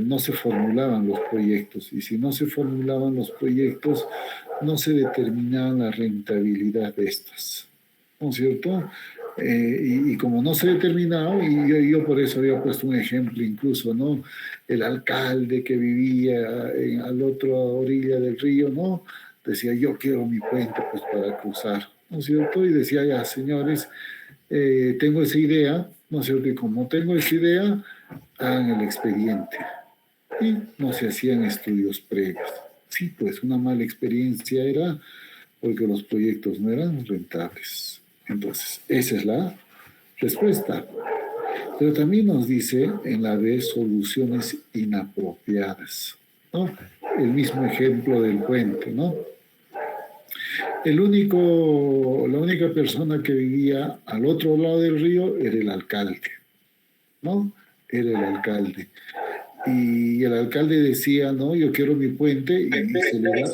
no se formulaban los proyectos, y si no se formulaban los proyectos, no se determinaba la rentabilidad de estas, ¿no es cierto? Y como no se determinaba, y yo por eso había puesto un ejemplo incluso, ¿no? El alcalde que vivía al otro orilla del río, ¿no? Decía, yo quiero mi puente pues para cruzar, ¿no es cierto? Y decía, ya, señores, tengo esa idea, ¿no es cierto? Y como tengo esa idea, hagan el expediente. Y no se hacían estudios previos. Sí, pues una mala experiencia era porque los proyectos no eran rentables. Entonces, esa es la respuesta. Pero también nos dice en la B soluciones inapropiadas, ¿no? El mismo ejemplo del puente, ¿no? La única persona que vivía al otro lado del río era el alcalde, ¿no? Era el alcalde. Y el alcalde decía, no, yo quiero mi puente, y se le da,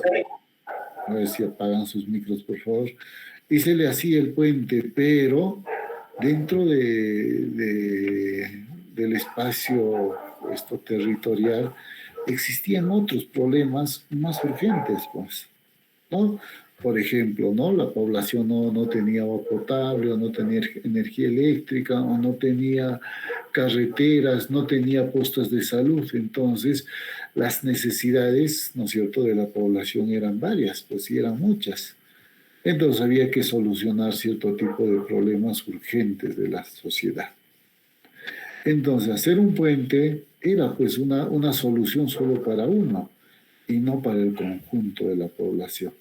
a ver si apagan sus micros, por favor, y se le hacía el puente, pero dentro del espacio territorial existían otros problemas más urgentes, pues, ¿no? Por ejemplo, ¿no? La población no tenía agua potable, o no tenía energía eléctrica, o no tenía carreteras, no tenía postos de salud. Entonces, las necesidades, ¿no es cierto?, de la población eran varias, pues sí, eran muchas. Entonces había que solucionar cierto tipo de problemas urgentes de la sociedad. Entonces, hacer un puente era pues una solución solo para uno y no para el conjunto de la población.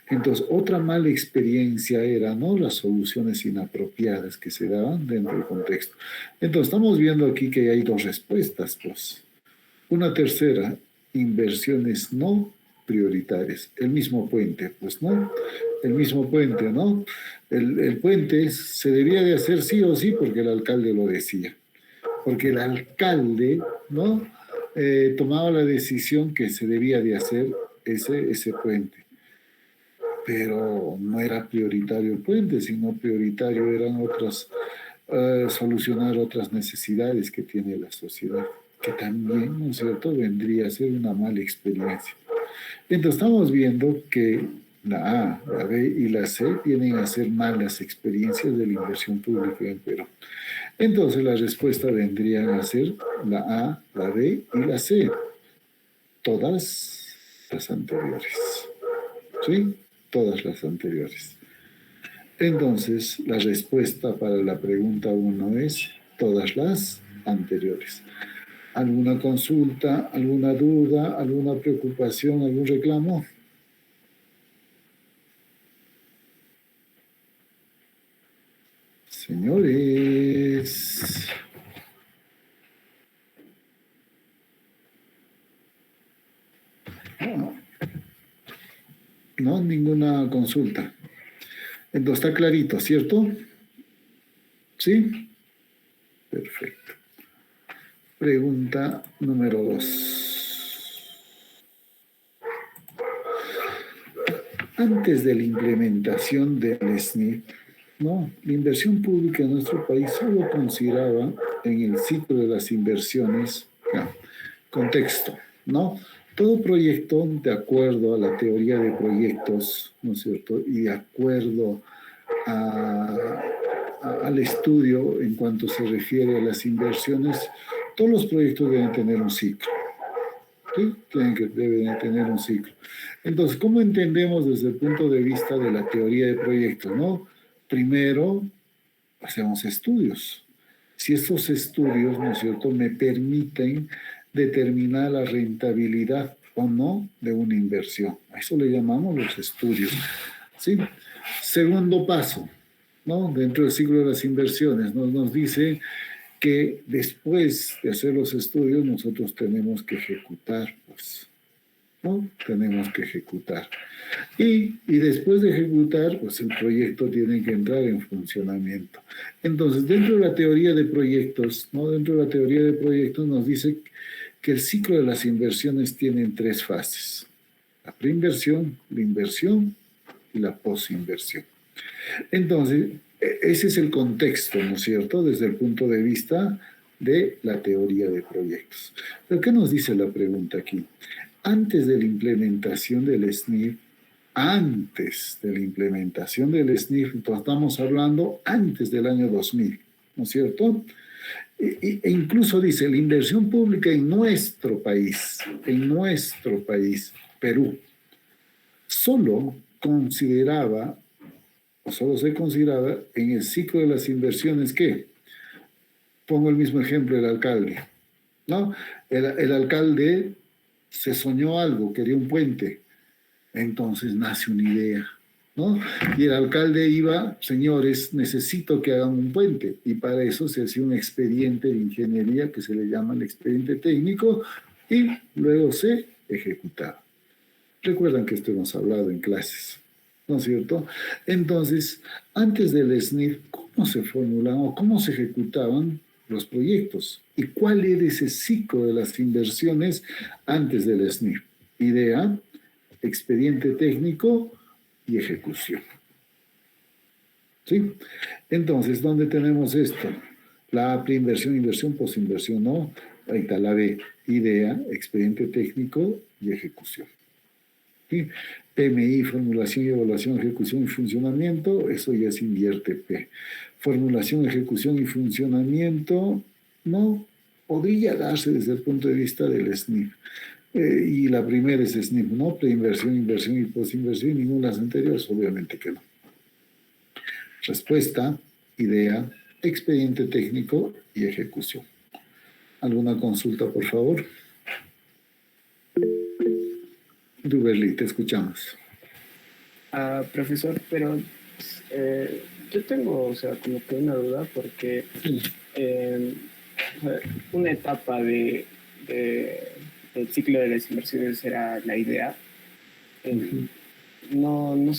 Entonces, otra mala experiencia era, ¿no?, las soluciones inapropiadas que se daban dentro del contexto. Entonces, estamos viendo aquí que hay dos respuestas, pues. Una tercera, inversiones no prioritarias. El mismo puente, pues, ¿no? El mismo puente, ¿no? El puente se debía de hacer sí o sí porque el alcalde lo decía. Porque el alcalde, ¿no?, tomaba la decisión que se debía de hacer ese puente. Pero no era prioritario el puente, sino prioritario eran solucionar otras necesidades que tiene la sociedad, que también, ¿no es cierto?, vendría a ser una mala experiencia. Entonces estamos viendo que la A, la B y la C vienen a ser malas experiencias de la inversión pública en Perú. Entonces la respuesta vendría a ser la A, la B y la C, todas las anteriores. ¿Sí? Todas las anteriores. Entonces, la respuesta para la pregunta 1 es todas las anteriores. ¿Alguna consulta, alguna duda, alguna preocupación, algún reclamo? Señores. No, ninguna consulta. Entonces está clarito, ¿cierto? ¿Sí? Perfecto. Pregunta número 2. Antes de la implementación del SNIP, ¿no?, la inversión pública en nuestro país solo consideraba en el ciclo de las inversiones, contexto, ¿no? Todo proyecto, de acuerdo a la teoría de proyectos, ¿no es cierto?, y de acuerdo al estudio en cuanto se refiere a las inversiones, todos los proyectos deben tener un ciclo. ¿Sí? Deben tener un ciclo. Entonces, ¿cómo entendemos desde el punto de vista de la teoría de proyectos, no? Primero, hacemos estudios. Si estos estudios, ¿no es cierto?, me permiten determinar la rentabilidad o no de una inversión. A eso le llamamos los estudios. ¿Sí? Segundo paso, ¿no?, dentro del ciclo de las inversiones, nos dice que después de hacer los estudios nosotros tenemos que ejecutar, pues, ¿no? Tenemos que ejecutar. Y después de ejecutar, pues el proyecto tiene que entrar en funcionamiento. Entonces, dentro de la teoría de proyectos, ¿no?, dentro de la teoría de proyectos nos dice que el ciclo de las inversiones tiene 3 fases. La preinversión, la inversión y la posinversión. Entonces, ese es el contexto, ¿no es cierto?, desde el punto de vista de la teoría de proyectos. ¿Pero qué nos dice la pregunta aquí? Antes de la implementación del SNIF, entonces estamos hablando antes del año 2000, ¿no es cierto? E incluso dice, la inversión pública en nuestro país, Perú, solo consideraba, o solo se consideraba en el ciclo de las inversiones que, pongo el mismo ejemplo, el alcalde, ¿no? El alcalde se soñó algo, quería un puente, entonces nace una idea, ¿no? Y el alcalde iba, señores, necesito que hagan un puente, y para eso se hacía un expediente de ingeniería que se le llama el expediente técnico, y luego se ejecutaba. Recuerdan que esto hemos hablado en clases, ¿no es cierto? Entonces, antes del SNIF, ¿cómo se formulaban o cómo se ejecutaban los proyectos? ¿Y cuál era ese ciclo de las inversiones antes del SNIF? Idea, expediente técnico y ejecución. ¿Sí? Entonces, ¿dónde tenemos esto? La A, preinversión, inversión, postinversión, no. Ahí está la B, idea, expediente técnico y ejecución. ¿Sí? PMI, formulación y evaluación, ejecución y funcionamiento, eso ya se invierte P. Formulación, ejecución y funcionamiento, no podría darse desde el punto de vista del SNIF. Y la primera es SNIF, ¿no? Preinversión, inversión y postinversión, y ninguna de las anteriores, obviamente que no. Respuesta, idea, expediente técnico y ejecución. ¿Alguna consulta, por favor? Duberly, te escuchamos. Profesor, pero yo tengo, o sea, como que una duda porque una etapa del ciclo de las inversiones era la idea. No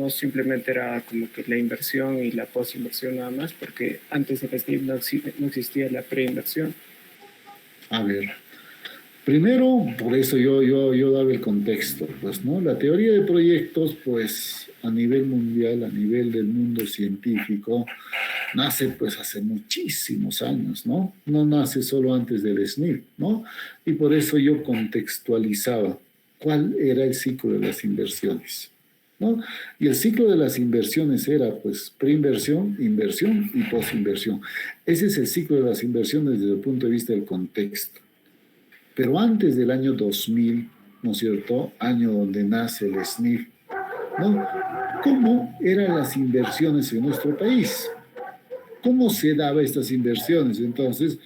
simplemente era como que la inversión y la posinversión nada más, porque antes de SNIF no existía la preinversión. A ver, primero, por eso yo daba el contexto, pues, ¿no? La teoría de proyectos, pues, a nivel mundial, a nivel del mundo científico, nace, pues, hace muchísimos años, ¿no? No nace solo antes del SNIF, ¿no? Y por eso yo contextualizaba cuál era el ciclo de las inversiones, ¿no? Y el ciclo de las inversiones era, pues, preinversión, inversión y posinversión. Ese es el ciclo de las inversiones desde el punto de vista del contexto. Pero antes del año 2000, ¿no es cierto?, año donde nace el SNIF, ¿no? ¿Cómo eran las inversiones en nuestro país? ¿Cómo se daban estas inversiones? Entonces,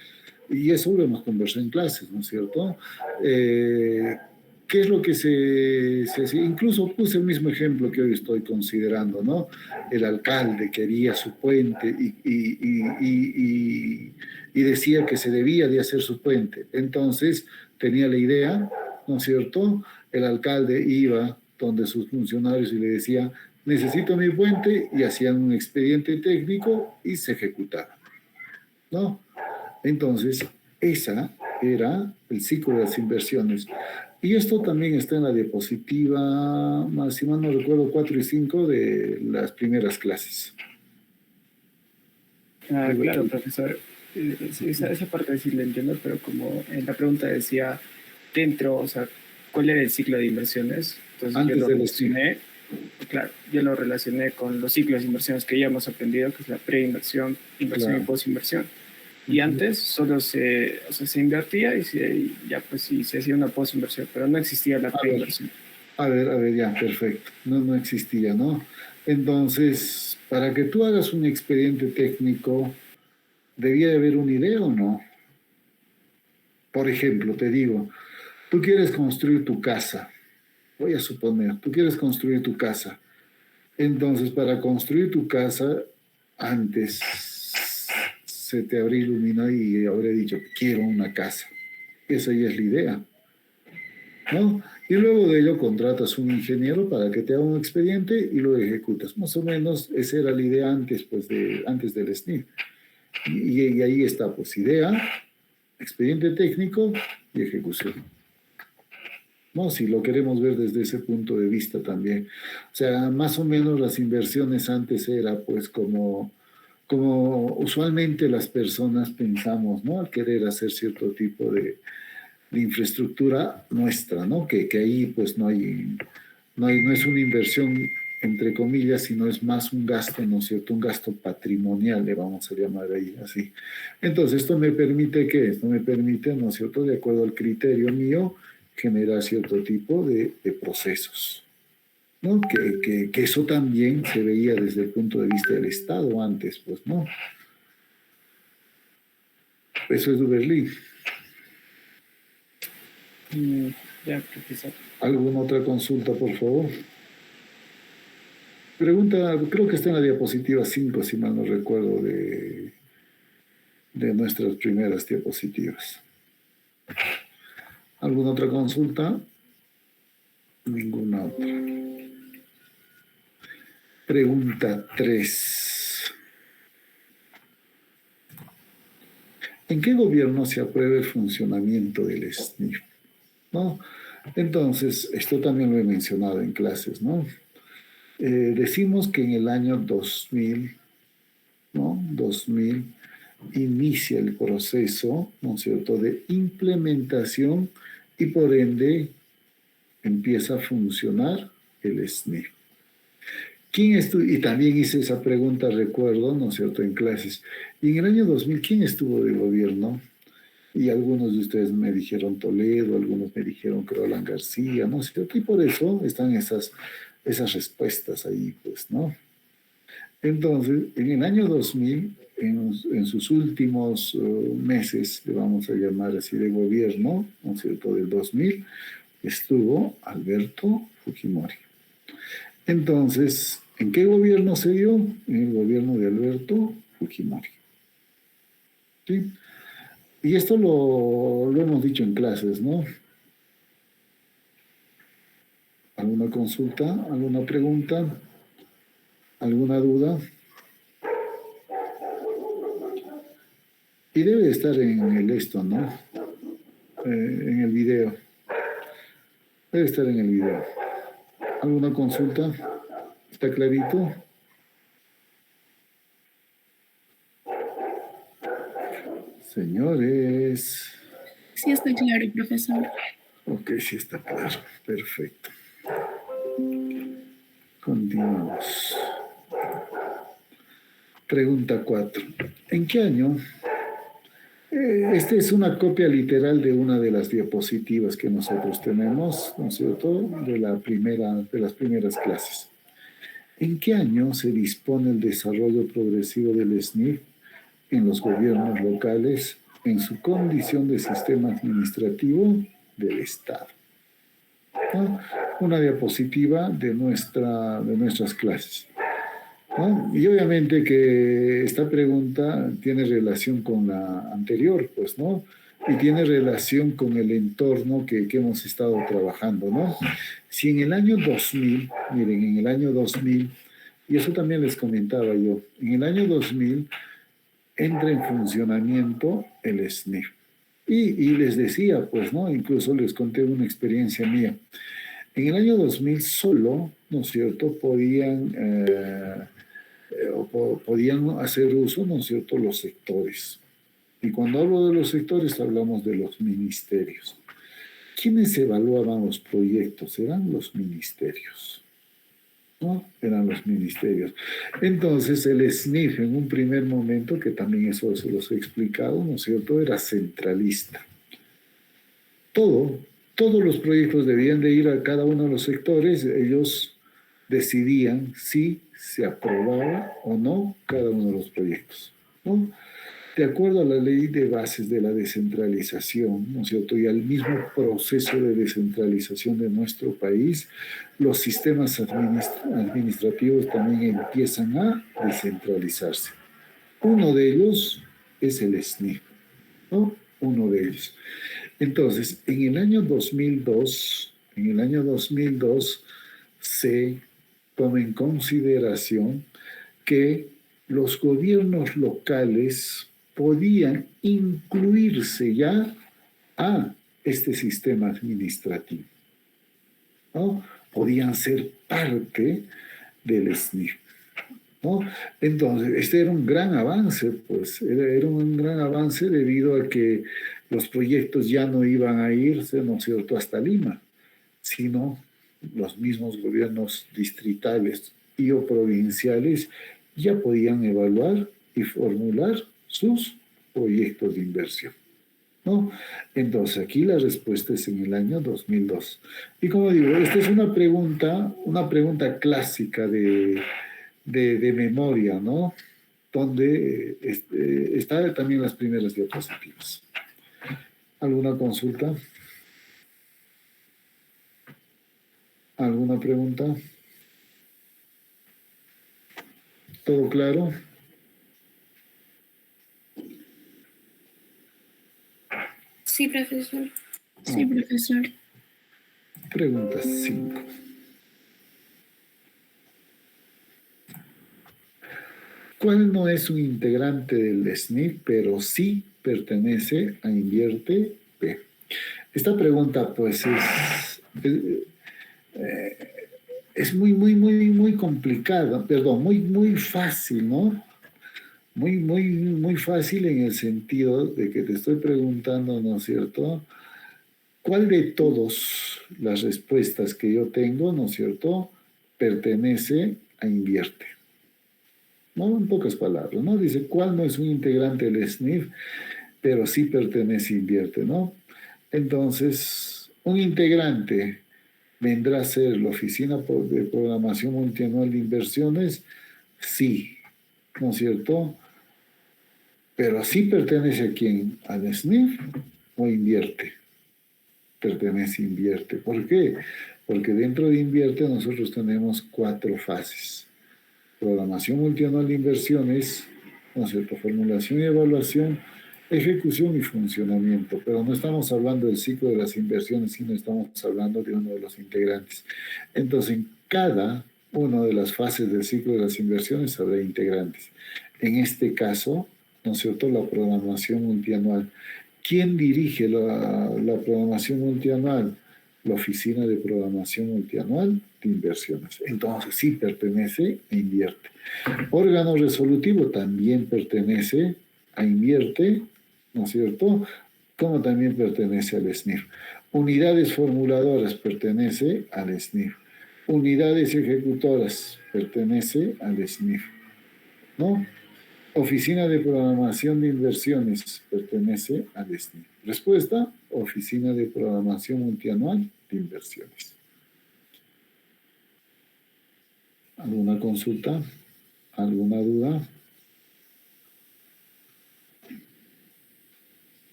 y eso lo hemos conversado en clases, ¿no es cierto? ¿Qué es lo que se hacía? Incluso puse el mismo ejemplo que hoy estoy considerando, ¿no? El alcalde quería su puente y decía que se debía de hacer su puente. Entonces, tenía la idea, ¿no es cierto? El alcalde iba donde sus funcionarios y le decía, necesito mi puente, y hacían un expediente técnico y se ejecutaba, ¿no? Entonces, esa era el ciclo de las inversiones. Y esto también está en la diapositiva, si mal no recuerdo, 4 y 5 de las primeras clases. Claro, profesor. Esa parte sí la entiendo, pero como en la pregunta decía dentro, o sea, ¿cuál era el ciclo de inversiones? Entonces Antes yo lo del relacioné, claro, yo lo relacioné con los ciclos de inversiones que ya hemos aprendido, que es la preinversión, inversión claro. y posinversión. Y antes solo se invertía y ya pues sí, se hacía una posinversión, pero no existía la preinversión. A ver, ya, perfecto. No existía, ¿no? Entonces, para que tú hagas un expediente técnico, ¿debía de haber una idea o no? Por ejemplo, te digo, tú quieres construir tu casa. Voy a suponer, tú quieres construir tu casa. Entonces, para construir tu casa, antes se te habría iluminado y habría dicho, quiero una casa. Esa ya es la idea, ¿no? Y luego de ello contratas un ingeniero para que te haga un expediente y lo ejecutas. Más o menos esa era la idea antes, pues, antes del SNIF. Y ahí está, pues, idea, expediente técnico y ejecución. ¿No? Si lo queremos ver desde ese punto de vista también. O sea, más o menos las inversiones antes era, pues, como como usualmente las personas pensamos, ¿no? Al querer hacer cierto tipo de infraestructura nuestra, ¿no? Que ahí pues no es una inversión entre comillas, sino es más un gasto, ¿no es cierto? Un gasto patrimonial, le vamos a llamar ahí así. Entonces, ¿esto me permite qué? Esto me permite, ¿no es cierto? De acuerdo al criterio mío, generar cierto tipo de procesos, ¿no? Que eso también se veía desde el punto de vista del Estado antes, pues, ¿no? Eso es de Berlín. Ya, profesor. ¿Alguna otra consulta, por favor? Pregunta, creo que está en la diapositiva 5, si mal no recuerdo, de nuestras primeras diapositivas. ¿Alguna otra consulta? Ninguna otra. Pregunta 3. ¿En qué gobierno se aprueba el funcionamiento del SNIF? ¿No? Entonces, esto también lo he mencionado en clases, ¿no? Decimos que en el año 2000, ¿no? 2000 inicia el proceso, ¿no es cierto?, de implementación y por ende empieza a funcionar el SNIF. Y también hice esa pregunta, recuerdo, ¿no es cierto?, en clases. Y en el año 2000, ¿quién estuvo de gobierno? Y algunos de ustedes me dijeron Toledo, algunos me dijeron Roland García, ¿no es cierto? Y por eso están esas respuestas ahí, pues, ¿no? Entonces, en el año 2000, en sus últimos meses, le vamos a llamar así, de gobierno, ¿no es cierto?, del 2000, estuvo Alberto Fujimori. Entonces, ¿en qué gobierno se dio? En el gobierno de Alberto Fujimori. ¿Sí? Y esto lo hemos dicho en clases, ¿no? ¿Alguna consulta? ¿Alguna pregunta? ¿Alguna duda? Y debe estar en el esto, ¿no? En el video. Debe estar en el video. ¿Alguna consulta? ¿Está clarito? Señores. Sí, está claro, profesor. Ok, sí está claro. Perfecto. Continuamos. Pregunta 4. ¿En qué año? Esta es una copia literal de una de las diapositivas que nosotros tenemos, ¿no es cierto?, de las primeras clases. ¿En qué año se dispone el desarrollo progresivo del SNIF en los gobiernos locales en su condición de sistema administrativo del Estado? ¿No? Una diapositiva de nuestras clases. ¿No? Y obviamente que esta pregunta tiene relación con la anterior, pues, ¿no? Y tiene relación con el entorno que hemos estado trabajando, ¿no? Si en el año 2000, miren, en el año 2000, y eso también les comentaba yo, en el año 2000 entra en funcionamiento el SNIF. Y les decía, pues, ¿no? Incluso les conté una experiencia mía. En el año 2000 solo, ¿no es cierto?, podían hacer uso, ¿no es cierto?, los sectores. Y cuando hablo de los sectores, hablamos de los ministerios. ¿Quiénes evaluaban los proyectos? Eran los ministerios, ¿no? Eran los ministerios. Entonces, el SNIF, en un primer momento, que también eso se los he explicado, ¿no es cierto?, era centralista. Todos los proyectos debían de ir a cada uno de los sectores, ellos decidían si se aprobaba o no cada uno de los proyectos, ¿no? De acuerdo a la ley de bases de la descentralización, ¿no es cierto?, y al mismo proceso de descentralización de nuestro país, los sistemas administrativos también empiezan a descentralizarse. Uno de ellos es el SNIF, ¿no? Uno de ellos. Entonces, en el año 2002 se toma en consideración que los gobiernos locales podían incluirse ya a este sistema administrativo, ¿no? Podían ser parte del SNIF. ¿no? Entonces, este era un gran avance, pues, era un gran avance debido a que los proyectos ya no iban a irse, ¿no es cierto?, hasta Lima, sino los mismos gobiernos distritales y o provinciales ya podían evaluar y formular sus proyectos de inversión, ¿no? Entonces, aquí la respuesta es en el año 2002. Y como digo, esta es una pregunta clásica de memoria, ¿no? Donde está también las primeras diapositivas. ¿Alguna consulta? ¿Alguna pregunta? ¿Todo claro? Sí, profesor. Sí, profesor. Pregunta 5. ¿Cuál no es un integrante del SNIP, pero sí pertenece a Invierte P? Esta pregunta, pues, es muy complicada, perdón, muy fácil, ¿no? Muy fácil en el sentido de que te estoy preguntando, ¿no es cierto? ¿Cuál de todas las respuestas que yo tengo, ¿no es cierto?, pertenece a Invierte? ¿No? En pocas palabras, ¿no? Dice, ¿cuál no es un integrante del SNIF, pero sí pertenece a Invierte, ¿no? Entonces, un integrante vendrá a ser la Oficina de Programación Multianual de Inversiones, sí, ¿no es cierto? Pero sí pertenece a quién, al SNIF o Invierte. Pertenece a Invierte. ¿Por qué? Porque dentro de Invierte nosotros tenemos 4 fases. Programación multianual de inversiones, ¿no es cierto?, formulación y evaluación, ejecución y funcionamiento, pero no estamos hablando del ciclo de las inversiones, sino estamos hablando de uno de los integrantes. Entonces, en cada una de las fases del ciclo de las inversiones habrá integrantes. En este caso, ¿no es cierto?, la programación multianual. ¿Quién dirige la programación multianual? La Oficina de Programación Multianual de Inversiones. Entonces, sí pertenece a Invierte. Órgano resolutivo también pertenece a Invierte, ¿no es cierto?, como también pertenece al SNIF. Unidades formuladoras pertenece al SNIF. Unidades ejecutoras pertenece al SNIF, ¿no? Oficina de Programación de Inversiones pertenece al SNIF. Respuesta, Oficina de Programación Multianual de Inversiones. ¿Alguna consulta? ¿Alguna duda?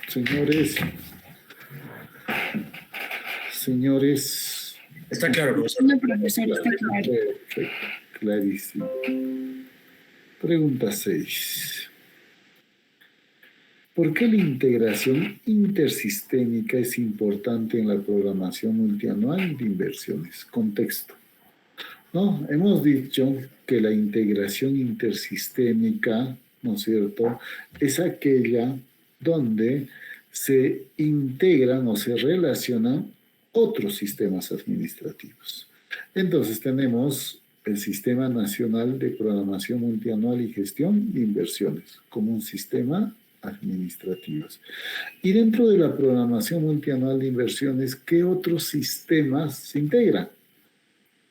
Señores. Está claro, profesor. No, profesor, está claro. Perfecto, clarísimo. Pregunta 6. ¿Por qué la integración intersistémica es importante en la programación multianual de inversiones? Contexto. ¿No? Hemos dicho que la integración intersistémica, ¿no es cierto?, es aquella donde se integran o se relacionan otros sistemas administrativos. Entonces tenemos el Sistema Nacional de Programación Multianual y Gestión de Inversiones como un sistema administrativo. Y dentro de la programación multianual de inversiones, ¿qué otros sistemas se integran?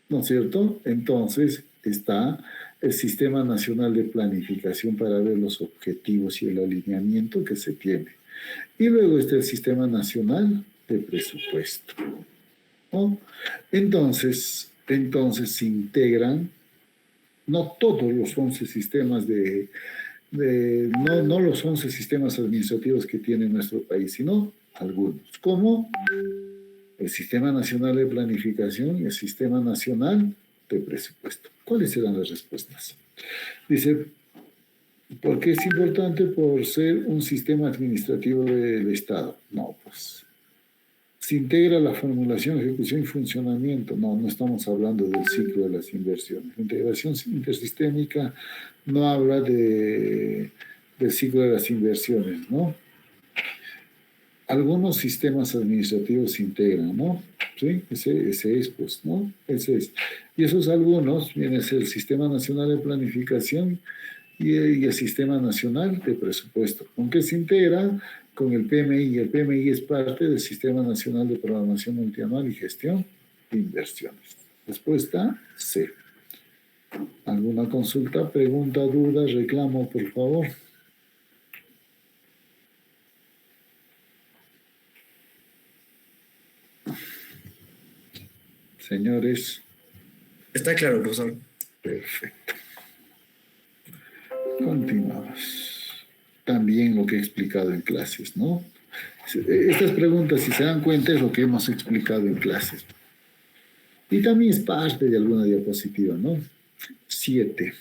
¿No es cierto? Entonces está el Sistema Nacional de Planificación para ver los objetivos y el alineamiento que se tiene. Y luego está el Sistema Nacional de Presupuesto, ¿no? Entonces se integran, no todos los 11 sistemas no los 11 sistemas administrativos que tiene nuestro país, sino algunos, como el Sistema Nacional de Planificación y el Sistema Nacional de Presupuesto. ¿Cuáles serán las respuestas? Dice, ¿por qué es importante? Por ser un sistema administrativo del Estado. No, pues se integra la formulación, ejecución y funcionamiento. No estamos hablando del ciclo de las inversiones. La integración intersistémica no habla del ciclo de las inversiones, ¿no? algunos sistemas administrativos se integran, ¿no? ¿Sí? Ese es, pues, ¿no? Ese es. Y esos algunos vienen a ser el Sistema Nacional de Planificación y el Sistema Nacional de Presupuesto. ¿Con qué se integra? Con el PMI. Y el PMI es parte del Sistema Nacional de Programación Multianual y Gestión de Inversiones. Respuesta C. ¿Alguna consulta, pregunta, duda, reclamo, por favor? Señores. Está claro, profesor. Perfecto. Continuamos. También lo que he explicado en clases, ¿no? Estas preguntas, si se dan cuenta, es lo que hemos explicado en clases. Y también es parte de alguna diapositiva, ¿no? 7.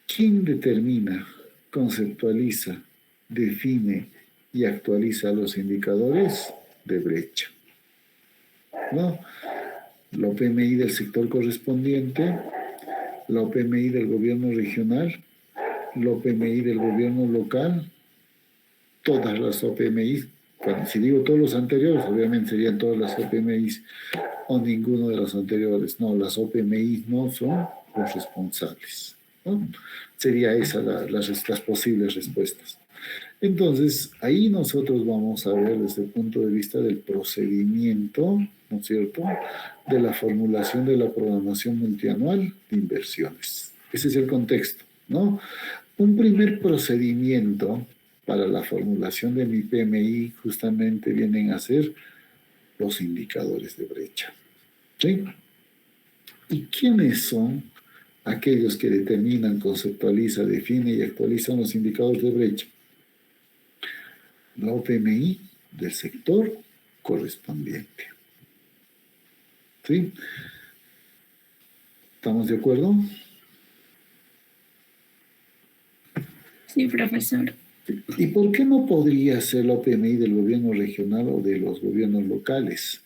¿Quién determina, conceptualiza, define y actualiza los indicadores de brecha? ¿No? La OPMI del sector correspondiente, la OPMI del gobierno regional, la OPMI del gobierno local, todas las OPMI. Bueno, si digo todos los anteriores, obviamente serían todas las OPMI o ninguno de los anteriores. No, las OPMI no son los responsables, ¿no? Sería esa las posibles respuestas. Entonces, ahí nosotros vamos a ver desde el punto de vista del procedimiento, ¿no es cierto?, de la formulación de la programación multianual de inversiones. Ese es el contexto, ¿no? Un primer procedimiento para la formulación de mi PMI justamente vienen a ser los indicadores de brecha, ¿sí? ¿Y quiénes son aquellos que determinan, conceptualizan, definen y actualizan los indicadores de brecha? La OPMI del sector correspondiente. ¿Sí? ¿Estamos de acuerdo? Sí, profesor. ¿Y por qué no podría ser la OPMI del gobierno regional o de los gobiernos locales?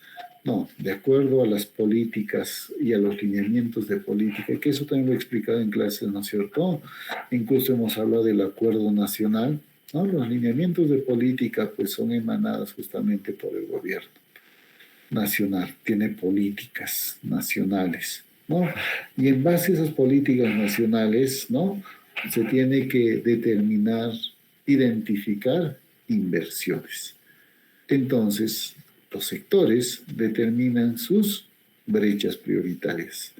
No, de acuerdo a las políticas y a los lineamientos de política, que eso también lo he explicado en clases, ¿no es cierto? Incluso hemos hablado del acuerdo nacional, ¿no? Los lineamientos de política pues son emanados justamente por el gobierno nacional, tiene políticas nacionales, ¿no? Y en base a esas políticas nacionales, ¿no?, se tiene que determinar, identificar inversiones. Entonces, los sectores determinan sus brechas prioritarias.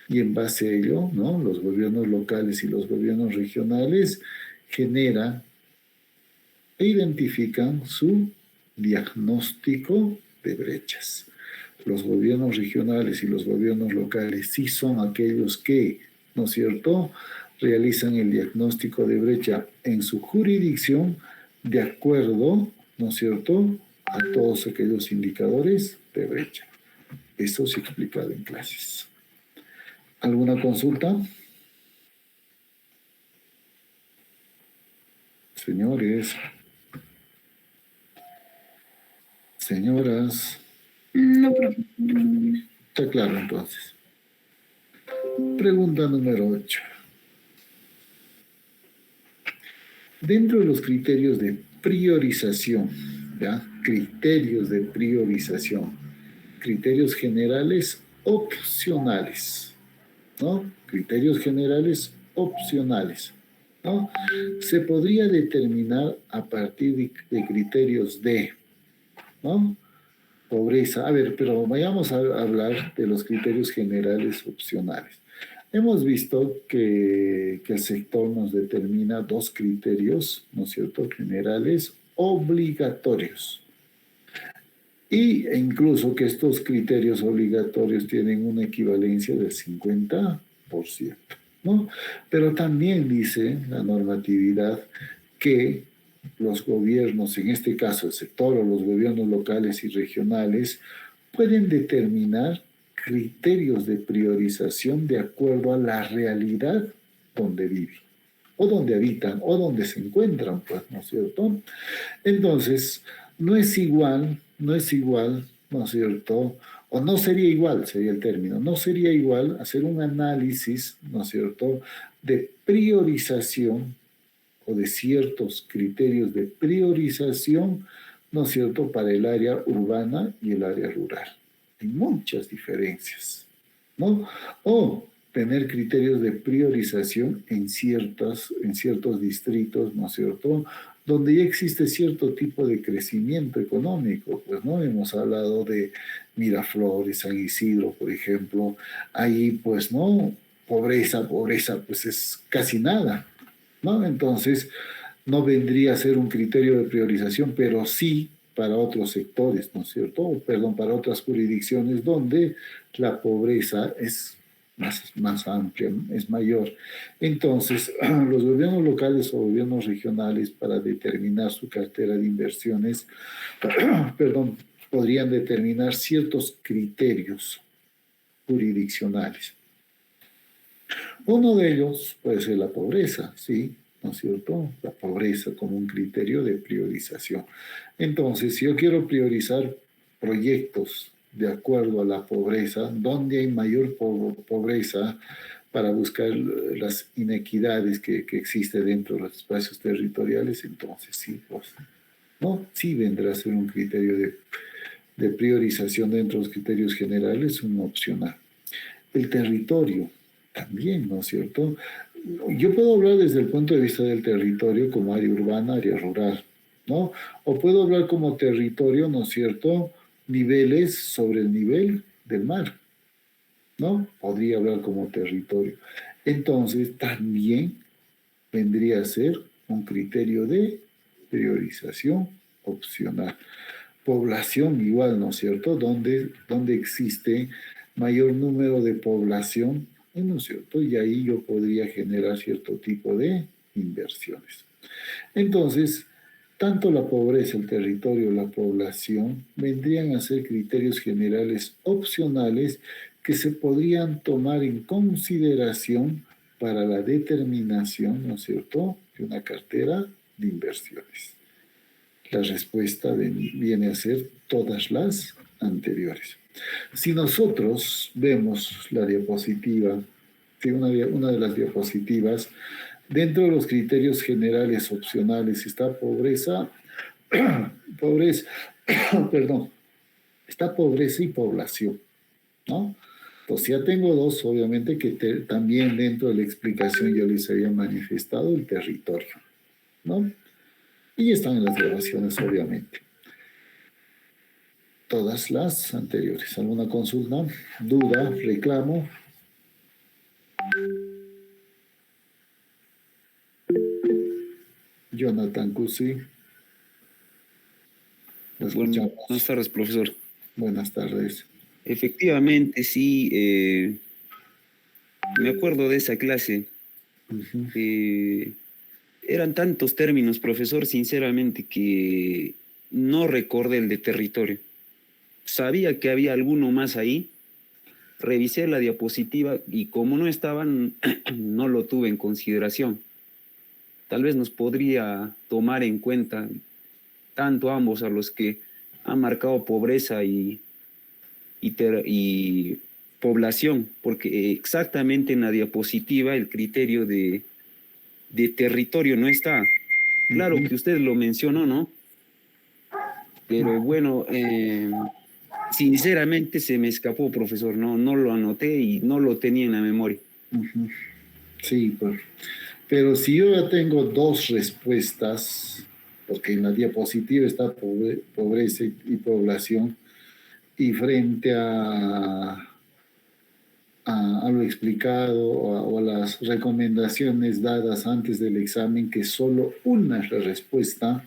Y en base a ello, ¿no?, los gobiernos locales y los gobiernos regionales generan e identifican su diagnóstico de brechas. Los gobiernos regionales y los gobiernos locales sí son aquellos que, ¿no es cierto?, realizan el diagnóstico de brecha en su jurisdicción de acuerdo, ¿no es cierto?, a todos aquellos indicadores de brecha. Eso se ha explicado en clases. ¿Alguna consulta? Señores. Señoras. No, profesor. Ninguna. Está claro entonces. Pregunta número 8. Dentro de los criterios de priorización, ¿ya? Criterios de priorización, criterios generales opcionales, ¿no? Criterios generales opcionales, ¿no? Se podría determinar a partir de criterios de, ¿no?, pobreza. A ver, pero vayamos a hablar de los criterios generales opcionales. Hemos visto que el sector nos determina dos criterios, ¿no es cierto?, generales obligatorios. E incluso que estos criterios obligatorios tienen una equivalencia del 50%, ¿no? Pero también dice la normatividad que los gobiernos, en este caso el sector o los gobiernos locales y regionales, pueden determinar criterios de priorización de acuerdo a la realidad donde viven, o donde habitan, o donde se encuentran, pues, ¿no es cierto? Entonces, no es igual, ¿no es cierto?, o no sería igual, sería el término, no sería igual hacer un análisis, ¿no es cierto?, de priorización o de ciertos criterios de priorización, ¿no es cierto?, para el área urbana y el área rural. Hay muchas diferencias, ¿no? O tener criterios de priorización en ciertos distritos, ¿no es cierto?, donde ya existe cierto tipo de crecimiento económico, pues, ¿no? Hemos hablado de Miraflores, San Isidro, por ejemplo, ahí, pues, ¿no? Pobreza, pues es casi nada, ¿no? Entonces, no vendría a ser un criterio de priorización, pero sí para otros sectores, ¿no es cierto? O, perdón, para otras jurisdicciones donde la pobreza es más amplia, es mayor. Entonces, los gobiernos locales o gobiernos regionales, para determinar su cartera de inversiones, perdón, podrían determinar ciertos criterios jurisdiccionales. Uno de ellos puede ser la pobreza, ¿sí? ¿No es cierto? La pobreza como un criterio de priorización. Entonces, si yo quiero priorizar proyectos de acuerdo a la pobreza, donde hay mayor pobreza para buscar las inequidades que existen dentro de los espacios territoriales, entonces sí, pues, ¿no? Sí vendrá a ser un criterio de priorización dentro de los criterios generales, un opcional. El territorio también, ¿no es cierto? Yo puedo hablar desde el punto de vista del territorio como área urbana, área rural, ¿no? O puedo hablar como territorio, ¿no es cierto?, niveles sobre el nivel del mar, ¿no? Podría hablar como territorio. Entonces, también vendría a ser un criterio de priorización opcional. Población igual, ¿no es cierto?, donde existe mayor número de población, ¿no es cierto? Y ahí yo podría generar cierto tipo de inversiones. Entonces, tanto la pobreza, el territorio, la población, vendrían a ser criterios generales opcionales que se podrían tomar en consideración para la determinación, ¿no es cierto?, de una cartera de inversiones. La respuesta viene a ser todas las anteriores. Si nosotros vemos la diapositiva, una de las diapositivas, dentro de los criterios generales opcionales está pobreza, perdón, está pobreza y población, ¿no? Entonces ya tengo dos, obviamente, que también dentro de la explicación yo les había manifestado el territorio, ¿no? Y están en las grabaciones, obviamente. Todas las anteriores. ¿Alguna consulta, duda, reclamo? Jonathan Cusi. Buenas tardes, profesor. Buenas tardes. Efectivamente, sí, me acuerdo de esa clase. Eran tantos términos, profesor, sinceramente, que no recordé el de territorio. Sabía que había alguno más ahí, revisé la diapositiva y como no estaban, no lo tuve en consideración. Tal vez nos podría tomar en cuenta tanto ambos, a los que han marcado pobreza y población, porque exactamente en la diapositiva el criterio de territorio no está. Claro que usted lo mencionó, ¿no? Pero bueno, sinceramente se me escapó, profesor, no lo anoté y no lo tenía en la memoria. Sí, pero si yo ya tengo dos respuestas, porque en la diapositiva está pobreza y población, y frente a lo explicado o a las recomendaciones dadas antes del examen, que solo una es la respuesta,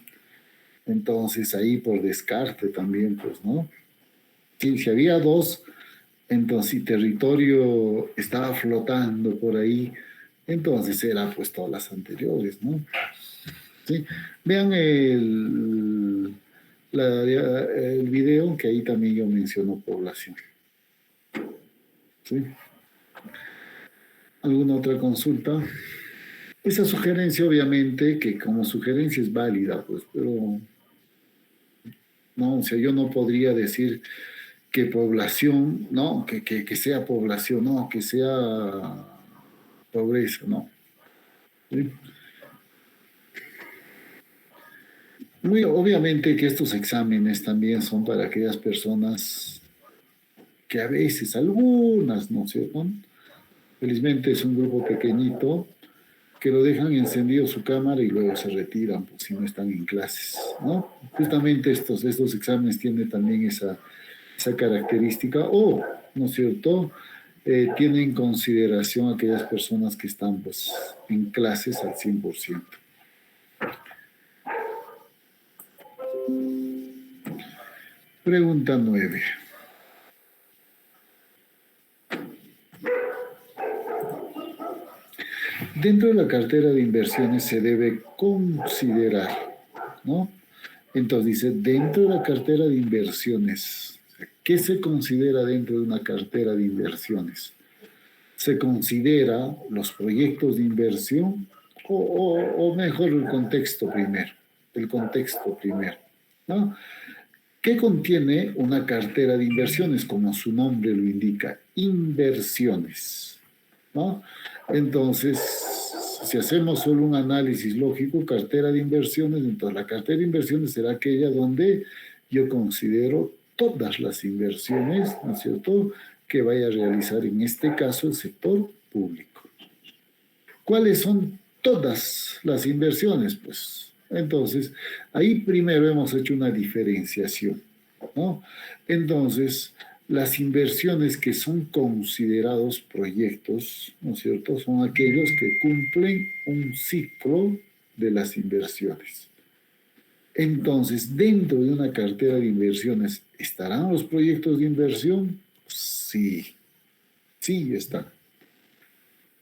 entonces ahí por descarte también, pues, ¿no? Sí, si había dos, entonces si territorio estaba flotando por ahí, entonces era pues todas las anteriores, ¿no? ¿Sí? Vean el video, que ahí también yo menciono población. ¿Sí? ¿Alguna otra consulta? Esa sugerencia, obviamente, que como sugerencia es válida, pues, pero no, o sea, yo no podría decir que población, no, que sea población, no, que sea pobreza, no. ¿Sí? Muy obviamente que estos exámenes también son para aquellas personas que a veces, algunas, ¿no es cierto? Felizmente es un grupo pequeñito que lo dejan encendido su cámara y luego se retiran, pues, si no están en clases, ¿no? Justamente estos exámenes tienen también esa característica, o, ¿no es cierto?, tienen en consideración a aquellas personas que están, pues, en clases al 100%. Pregunta 9. Dentro de la cartera de inversiones se debe considerar, ¿no? Entonces dice, dentro de la cartera de inversiones, ¿qué se considera dentro de una cartera de inversiones? ¿Se considera los proyectos de inversión o mejor el contexto primero, ¿no? ¿Qué contiene una cartera de inversiones? Como su nombre lo indica, inversiones, ¿no? Entonces, si hacemos solo un análisis lógico, cartera de inversiones, entonces la cartera de inversiones será aquella donde yo considero todas las inversiones, ¿no es cierto?, que vaya a realizar en este caso el sector público. ¿Cuáles son todas las inversiones? Pues entonces, ahí primero hemos hecho una diferenciación, ¿no? Entonces, las inversiones que son considerados proyectos, ¿no es cierto?, son aquellos que cumplen un ciclo de las inversiones. Entonces, dentro de una cartera de inversiones, ¿estarán los proyectos de inversión? Sí, sí están.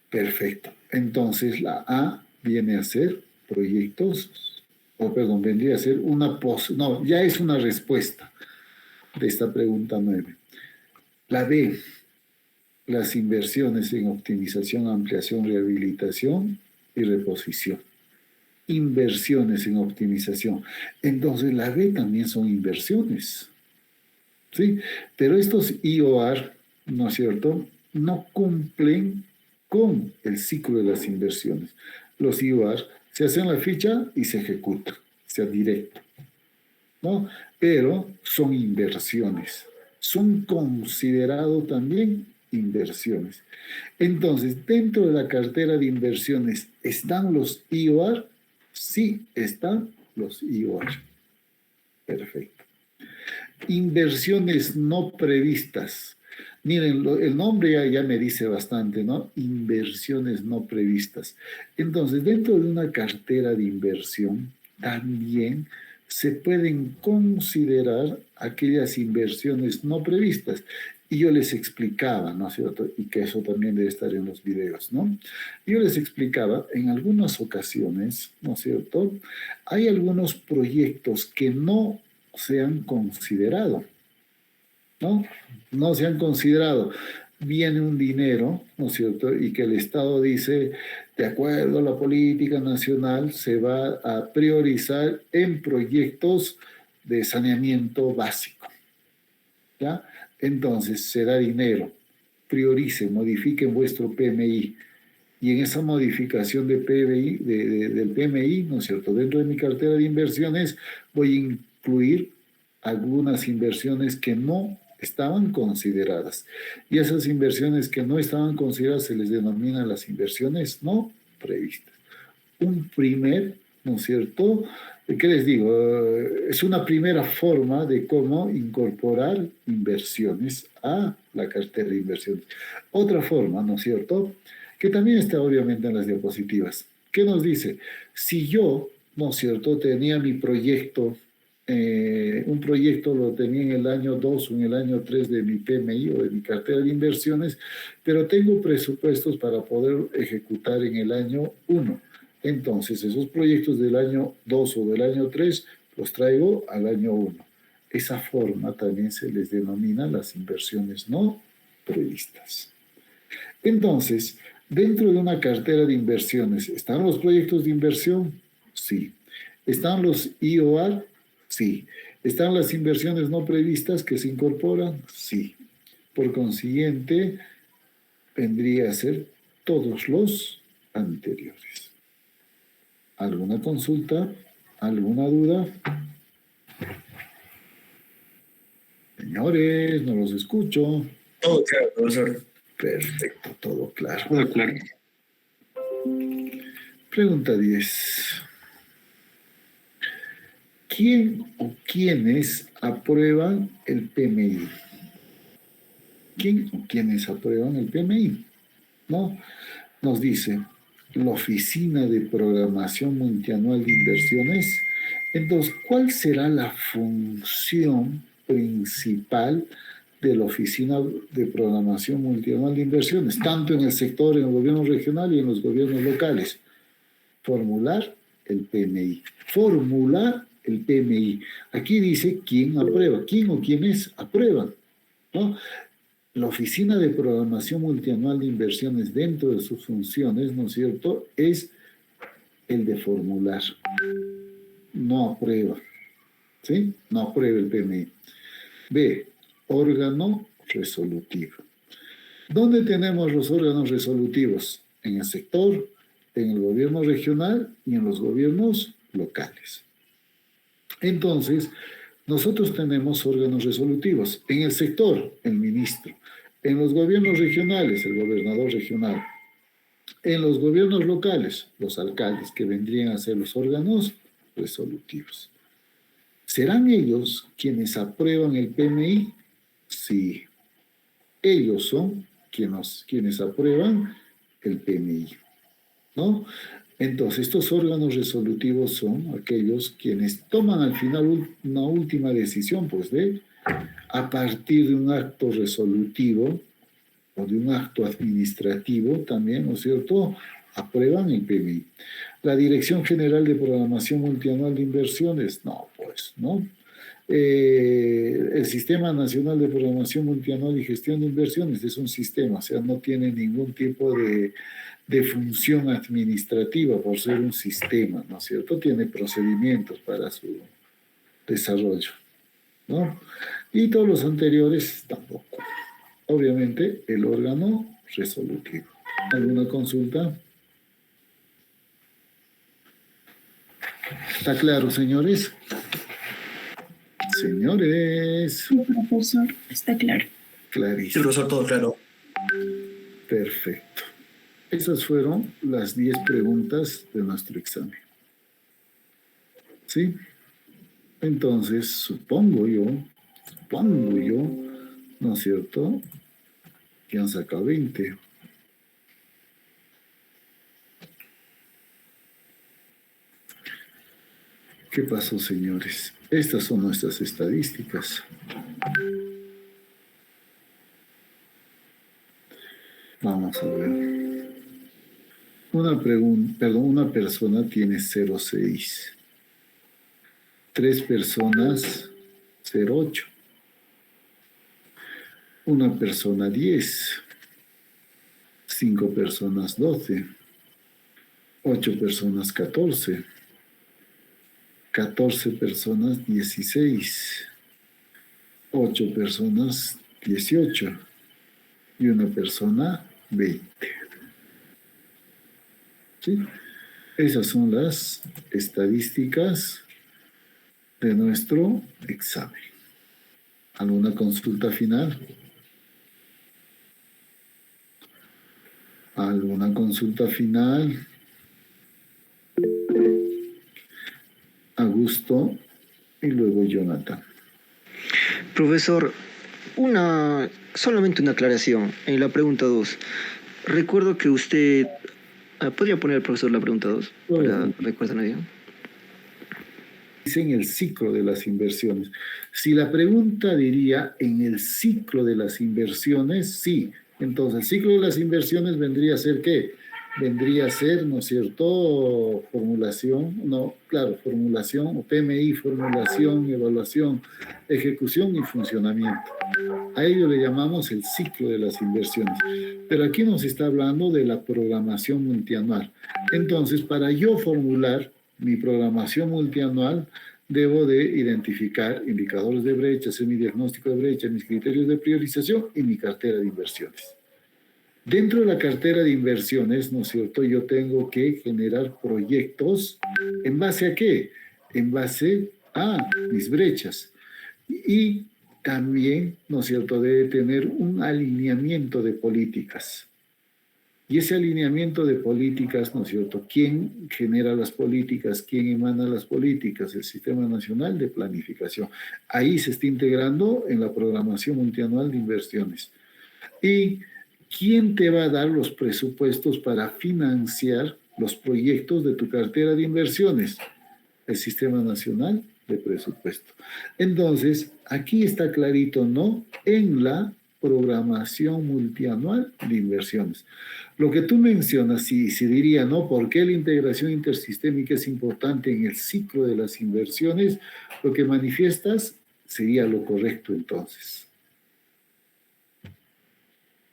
Perfecto. Entonces, la A viene a ser proyectos, vendría a ser ya es una respuesta de esta pregunta 9. La B, las inversiones en optimización, ampliación, rehabilitación y reposición. Inversiones en optimización. Entonces, la B también son inversiones, ¿sí? Pero estos IOR, ¿no es cierto?, no cumplen con el ciclo de las inversiones. Los IOR se hacen la ficha y se ejecuta, sea directo, ¿no? Pero son inversiones. Son considerados también inversiones. Entonces, dentro de la cartera de inversiones, ¿están los IOR? Sí, están los IOR. Perfecto. Inversiones no previstas. Miren, el nombre ya me dice bastante, ¿no? Inversiones no previstas. Entonces, dentro de una cartera de inversión, también se pueden considerar aquellas inversiones no previstas. Y yo les explicaba, ¿no es cierto? Y que eso también debe estar en los videos, ¿no? Yo les explicaba, en algunas ocasiones, ¿no es cierto?, hay algunos proyectos que no se han considerado, ¿no? No se han considerado. Viene un dinero, ¿no es cierto?, y que el Estado dice, de acuerdo a la política nacional, se va a priorizar en proyectos de saneamiento básico, ¿ya? Entonces, se da dinero, prioricen, modifiquen vuestro PMI, y en esa modificación de PMI, del PMI, ¿no es cierto?, dentro de mi cartera de inversiones voy a incluir algunas inversiones que no estaban consideradas. Y esas inversiones que no estaban consideradas se les denominan las inversiones no previstas. Un primer, ¿no es cierto?, ¿qué les digo? Es una primera forma de cómo incorporar inversiones a la cartera de inversiones. Otra forma, ¿no es cierto?, que también está obviamente en las diapositivas. ¿Qué nos dice? Si yo, ¿no es cierto?, tenía mi proyecto, un proyecto lo tenía en el año 2 o en el año 3 de mi PMI o de mi cartera de inversiones, pero tengo presupuestos para poder ejecutar en el año 1. Entonces, esos proyectos del año 2 o del año 3 los traigo al año 1. Esa forma también se les denomina las inversiones no previstas. Entonces, dentro de una cartera de inversiones, ¿están los proyectos de inversión? Sí. ¿Están los IOR? Sí. ¿Están las inversiones no previstas que se incorporan? Sí. Por consiguiente, vendría a ser todos los anteriores. ¿Alguna consulta? ¿Alguna duda? Señores, no los escucho. Todo claro, profesor. Perfecto, todo claro. Todo claro. Pregunta 10. ¿Quién o quiénes aprueban el PMI? ¿Quién o quiénes aprueban el PMI? ¿No? Nos dice la Oficina de Programación Multianual de Inversiones. Entonces, ¿cuál será la función principal de la Oficina de Programación Multianual de Inversiones, tanto en el sector, en el gobierno regional y en los gobiernos locales? Formular el PMI. Formular el PMI. Aquí dice quién aprueba, quién o quiénes aprueban, ¿no? La Oficina de Programación Multianual de Inversiones, dentro de sus funciones, ¿no es cierto?, es el de formular. No aprueba, ¿sí? No aprueba el PMI. B, órgano resolutivo. ¿Dónde tenemos los órganos resolutivos? En el sector, en el gobierno regional y en los gobiernos locales. Entonces, nosotros tenemos órganos resolutivos. En el sector, el ministro. En los gobiernos regionales, el gobernador regional. En los gobiernos locales, los alcaldes, que vendrían a ser los órganos resolutivos. ¿Serán ellos quienes aprueban el PMI? Sí. Ellos son quienes aprueban el PMI, ¿no? Entonces, estos órganos resolutivos son aquellos quienes toman al final una última decisión, pues a partir de un acto resolutivo o de un acto administrativo también, ¿no es cierto?, aprueban el PMI. La Dirección General de Programación Multianual de Inversiones, no, pues, ¿no? El Sistema Nacional de Programación Multianual y Gestión de Inversiones es un sistema, o sea, no tiene ningún tipo de función administrativa por ser un sistema, ¿no es cierto? Tiene procedimientos para su desarrollo, ¿no? Y todos los anteriores tampoco. Obviamente, el órgano resolutivo. ¿Alguna consulta? ¿Está claro, señores? Señores. Sí, profesor, está claro. Sí, Clarísimo. profesor, todo claro. Perfecto. Esas fueron las 10 preguntas de nuestro examen. ¿Sí? Entonces, supongo yo, ¿no es cierto?, que han sacado 20. ¿Qué pasó, señores? Estas son nuestras estadísticas. Vamos a ver. Una persona tiene 0,6. 3 personas, 0,8. Una persona, 10. 5 personas, 12. 8 personas, 14. 14 personas, 16. 8 personas, 18. Y una persona, 20. ¿Sí? Esas son las estadísticas de nuestro examen. ¿Alguna consulta final? ¿Alguna consulta final? Augusto y luego Jonathan. Profesor, solamente una aclaración en la pregunta 2. Recuerdo que usted... ¿Podría poner al profesor la pregunta 2? Para recuerdo nadie. Dice en el ciclo de las inversiones. Si la pregunta diría en el ciclo de las inversiones, sí. Entonces, el ciclo de las inversiones vendría a ser ¿qué? Vendría a ser, ¿no es cierto?, formulación, formulación, o PMI, formulación, evaluación, ejecución y funcionamiento. A ello le llamamos el ciclo de las inversiones. Pero aquí nos está hablando de la programación multianual. Entonces, para yo formular mi programación multianual, debo de identificar indicadores de brecha, hacer mi diagnóstico de brecha, mis criterios de priorización y mi cartera de inversiones. Dentro de la cartera de inversiones, ¿no es cierto?, yo tengo que generar proyectos. ¿En base a qué? en base a mis brechas. Y también, ¿no es cierto?, debe tener un alineamiento de políticas. Y ese alineamiento de políticas, ¿no es cierto?, ¿quién genera las políticas? ¿Quién emana las políticas? El Sistema Nacional de Planificación. Ahí se está integrando en la programación multianual de inversiones. ¿Y quién te va a dar los presupuestos para financiar los proyectos de tu cartera de inversiones? El Sistema Nacional de Presupuesto. Entonces, aquí está clarito, ¿no? En la programación multianual de inversiones. Lo que tú mencionas, si diría, ¿no? ¿Por qué la integración intersistémica es importante en el ciclo de las inversiones? Lo que manifiestas sería lo correcto entonces.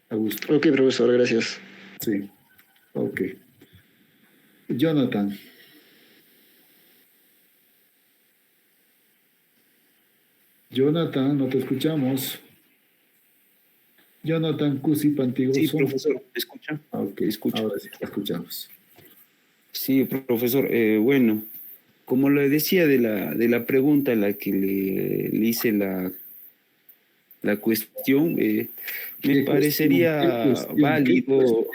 Augusto. Ok, profesor, gracias. Sí, ok. Jonathan. Jonathan, no te escuchamos. Jonathan Cusi Pantigoso. Sí, profesor, ¿me escucha? Ok, Escucho. ahora sí te escuchamos. Sí, profesor. Bueno, como le decía de la pregunta en la que le hice la cuestión, me parecería válido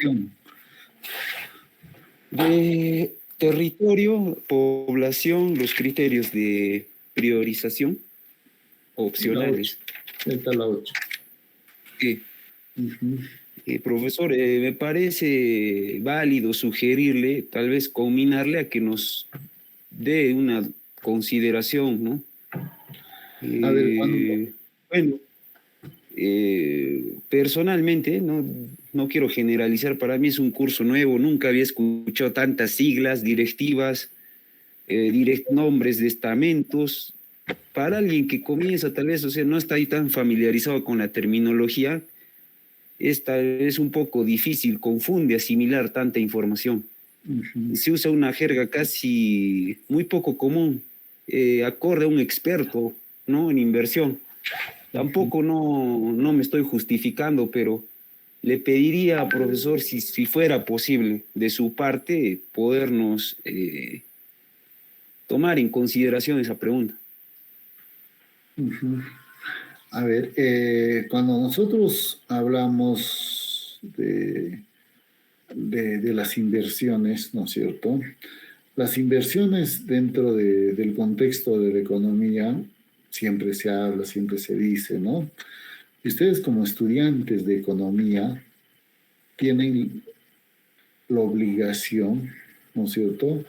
de territorio, población, los criterios de priorización opcionales. Está la 8. Sí. Profesor, me parece válido sugerirle, tal vez combinarle a que nos dé una consideración, ¿no? A ver, ¿cuándo? Bueno, personalmente, no quiero generalizar, para mí es un curso nuevo, nunca había escuchado tantas siglas, directivas, nombres de estamentos. Para alguien que comienza tal vez, o sea, no está ahí tan familiarizado con la terminología, es un poco difícil, confunde asimilar tanta información. Se usa una jerga casi muy poco común, acorde a un experto, ¿no?, en inversión. Tampoco no me estoy justificando, pero le pediría, profesor, si fuera posible de su parte, podernos tomar en consideración esa pregunta. A ver, cuando nosotros hablamos de las inversiones, ¿no es cierto? Las inversiones dentro del contexto de la economía siempre se habla, siempre se dice, ¿no? Y ustedes como estudiantes de economía tienen la obligación, ¿no es cierto?,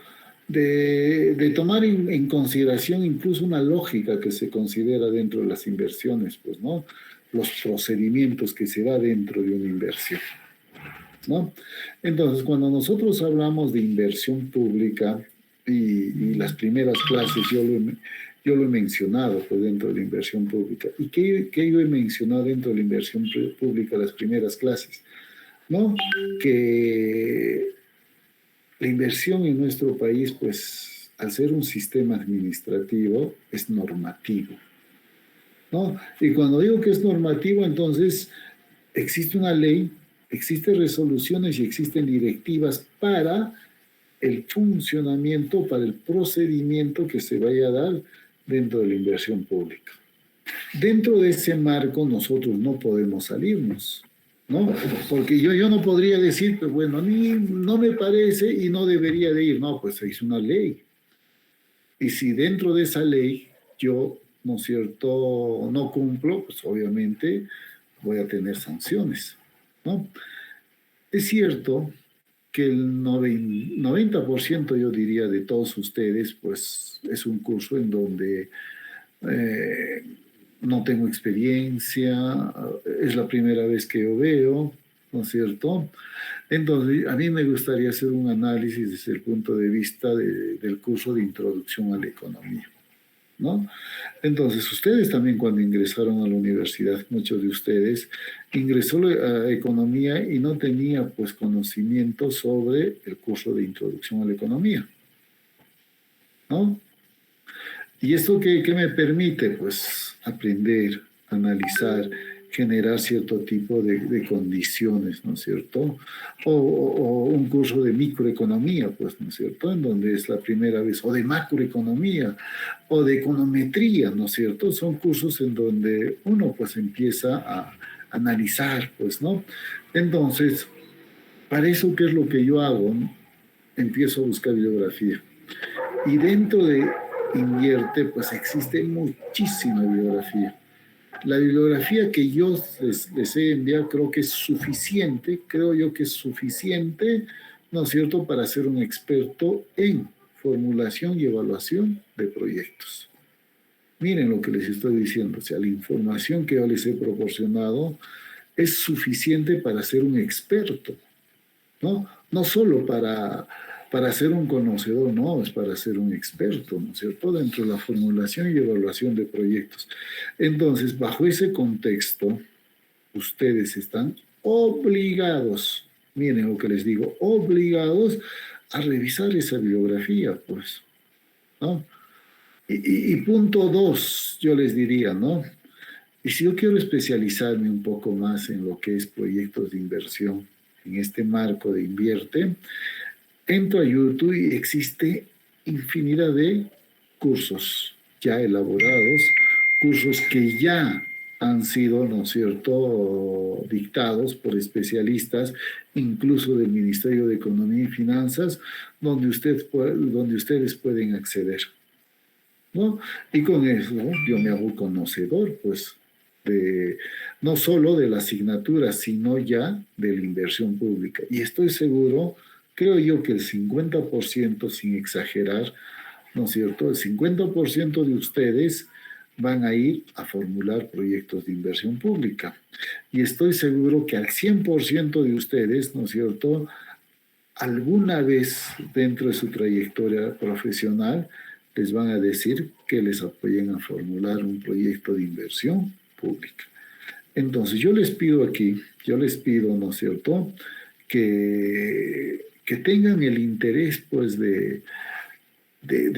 de tomar en consideración incluso una lógica que se considera dentro de las inversiones, pues, ¿no? Los procedimientos que se da dentro de una inversión, ¿no? Entonces, cuando nosotros hablamos de inversión pública y las primeras clases, yo lo he mencionado, pues, dentro de la inversión pública. ¿Y qué yo he mencionado dentro de la inversión pública, las primeras clases? ¿No? Que la inversión en nuestro país, pues, al ser un sistema administrativo, es normativo, ¿no? Y cuando digo que es normativo, entonces existe una ley, existen resoluciones y existen directivas para el funcionamiento, para el procedimiento que se vaya a dar dentro de la inversión pública. Dentro de ese marco nosotros no podemos salirnos, ¿no? Porque yo no podría decir, pues bueno, a mí no me parece y no debería de ir. No, pues se hizo una ley. Y si dentro de esa ley yo, ¿no es cierto?, no cumplo, pues obviamente voy a tener sanciones, ¿no? Es cierto que el 90% yo diría de todos ustedes, pues es un curso en donde no tengo experiencia, es la primera vez que yo veo, ¿no es cierto? Entonces, a mí me gustaría hacer un análisis desde el punto de vista del curso de introducción a la economía, ¿no? Entonces, ustedes también cuando ingresaron a la universidad, muchos de ustedes, ingresó a economía y no tenía, pues, conocimiento sobre el curso de introducción a la economía, ¿no? ¿Y esto qué me permite? Pues aprender, analizar, generar cierto tipo de condiciones, ¿no es cierto? O un curso de microeconomía, pues, ¿no es cierto? En donde es la primera vez, o de macroeconomía, o de econometría, ¿no es cierto? Son cursos en donde uno, pues, empieza a analizar, pues, ¿no? Entonces, para eso, ¿qué es lo que yo hago? Empiezo a buscar bibliografía. Y dentro de Invierte, pues existe muchísima bibliografía. La bibliografía que yo les he enviado creo que es suficiente, creo yo que es suficiente, ¿no es cierto?, para ser un experto en formulación y evaluación de proyectos. Miren lo que les estoy diciendo, o sea, la información que yo les he proporcionado es suficiente para ser un experto, ¿no? No solo para ser un conocedor, no, es para ser un experto, ¿no es cierto?, dentro de la formulación y evaluación de proyectos. Entonces, bajo ese contexto, ustedes están obligados, miren lo que les digo, obligados a revisar esa bibliografía, pues, ¿no? Y punto 2, yo les diría, ¿no? Y si yo quiero especializarme un poco más en lo que es proyectos de inversión, en este marco de Invierte, entro a YouTube y existe infinidad de cursos ya elaborados, cursos que ya han sido, ¿no es cierto?, dictados por especialistas, incluso del Ministerio de Economía y Finanzas, donde ustedes pueden acceder, ¿no? Y con eso yo me hago conocedor, pues, no solo de la asignatura, sino ya de la inversión pública. Y estoy seguro, creo yo que el 50%, sin exagerar, ¿no es cierto?, el 50% de ustedes van a ir a formular proyectos de inversión pública. Y estoy seguro que al 100% de ustedes, ¿no es cierto?, alguna vez dentro de su trayectoria profesional les van a decir que les apoyen a formular un proyecto de inversión pública. Entonces, yo les pido, ¿no es cierto?, que tengan el interés, pues, de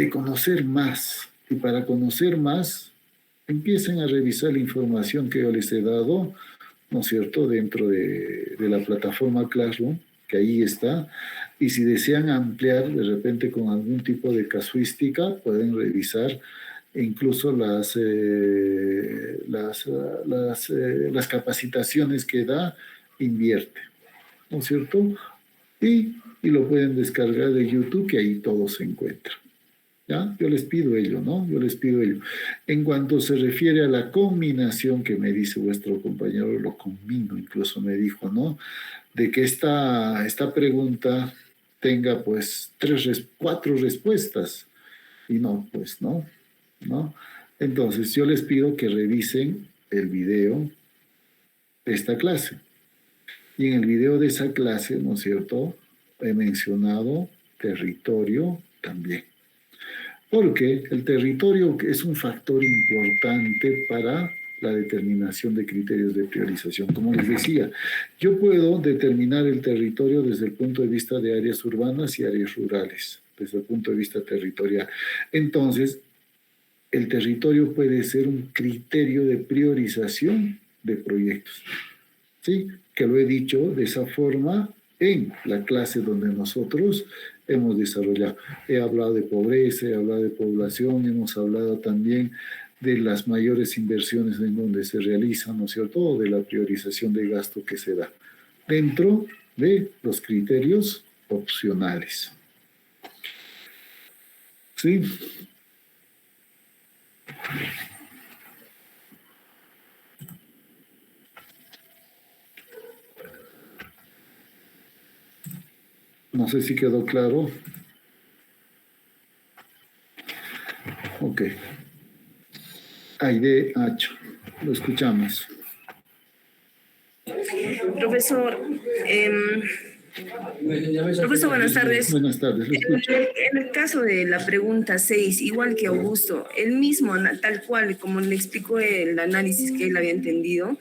conocer más. Y para conocer más, empiecen a revisar la información que yo les he dado, ¿no es cierto?, dentro de la plataforma Classroom, que ahí está. Y si desean ampliar de repente con algún tipo de casuística, pueden revisar incluso las capacitaciones que da Invierte, ¿no es cierto? Y lo pueden descargar de YouTube, que ahí todo se encuentra. ¿Ya? Yo les pido ello, ¿no? Yo les pido ello. En cuanto se refiere a la combinación que me dice vuestro compañero, lo combino, incluso me dijo, ¿no?, de que esta pregunta tenga, pues, 4 respuestas. Y no, pues, no. Entonces, yo les pido que revisen el video de esta clase. Y en el video de esa clase, ¿no es cierto?, he mencionado territorio también. Porque el territorio es un factor importante para la determinación de criterios de priorización. Como les decía, yo puedo determinar el territorio desde el punto de vista de áreas urbanas y áreas rurales, desde el punto de vista territorial. Entonces, el territorio puede ser un criterio de priorización de proyectos, ¿sí? Que lo he dicho de esa forma en la clase donde nosotros hemos desarrollado. He hablado de pobreza, he hablado de población, hemos hablado también de las mayores inversiones en donde se realizan, ¿no es cierto?, o de la priorización de gasto que se da dentro de los criterios opcionales. ¿Sí? No sé si quedó claro. Ok. Aide Acho, lo escuchamos. Profesor, buenas tardes. Buenas tardes, lo escucho. En el caso de la pregunta 6, igual que Augusto, el mismo, tal cual, como le explicó el análisis que él había entendido,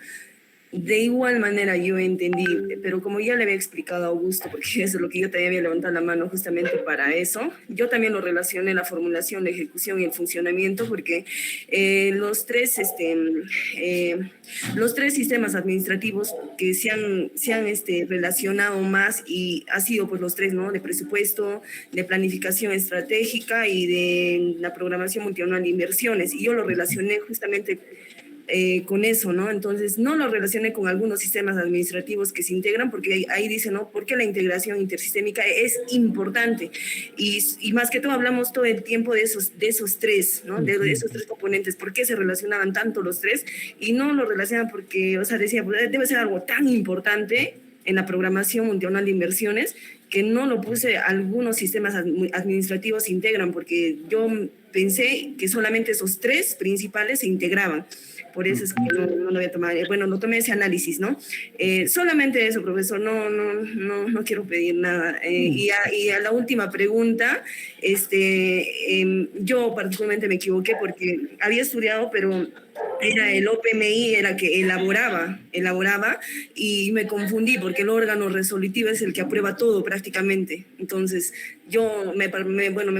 De igual manera yo entendí, pero como ya le había explicado a Augusto, porque eso es lo que yo también había levantado la mano justamente para eso, yo también lo relacioné la formulación, la ejecución y el funcionamiento, porque los tres sistemas administrativos que se han relacionado más y ha sido pues los tres, ¿no? De presupuesto, de planificación estratégica y de la programación multianual de inversiones. Y yo lo relacioné justamente con eso, ¿no? Entonces, no lo relacioné con algunos sistemas administrativos que se integran, porque ahí dice, ¿no? Porque la integración intersistémica es importante. Y más que todo hablamos todo el tiempo de esos tres, ¿no? De esos tres componentes. ¿Por qué se relacionaban tanto los tres? Y no lo relacionan porque, o sea, decía, pues, debe ser algo tan importante en la programación multianual de inversiones que no lo puse, algunos sistemas administrativos se integran, porque yo pensé que solamente esos tres principales se integraban. Por eso es que no lo voy a tomar. Bueno, no tomé ese análisis, ¿no? Solamente eso, profesor, no quiero pedir nada. Y a la última pregunta, yo particularmente me equivoqué porque había estudiado, pero era el OPMI, era que elaboraba, y me confundí porque el órgano resolutivo es el que aprueba todo prácticamente. Entonces, yo me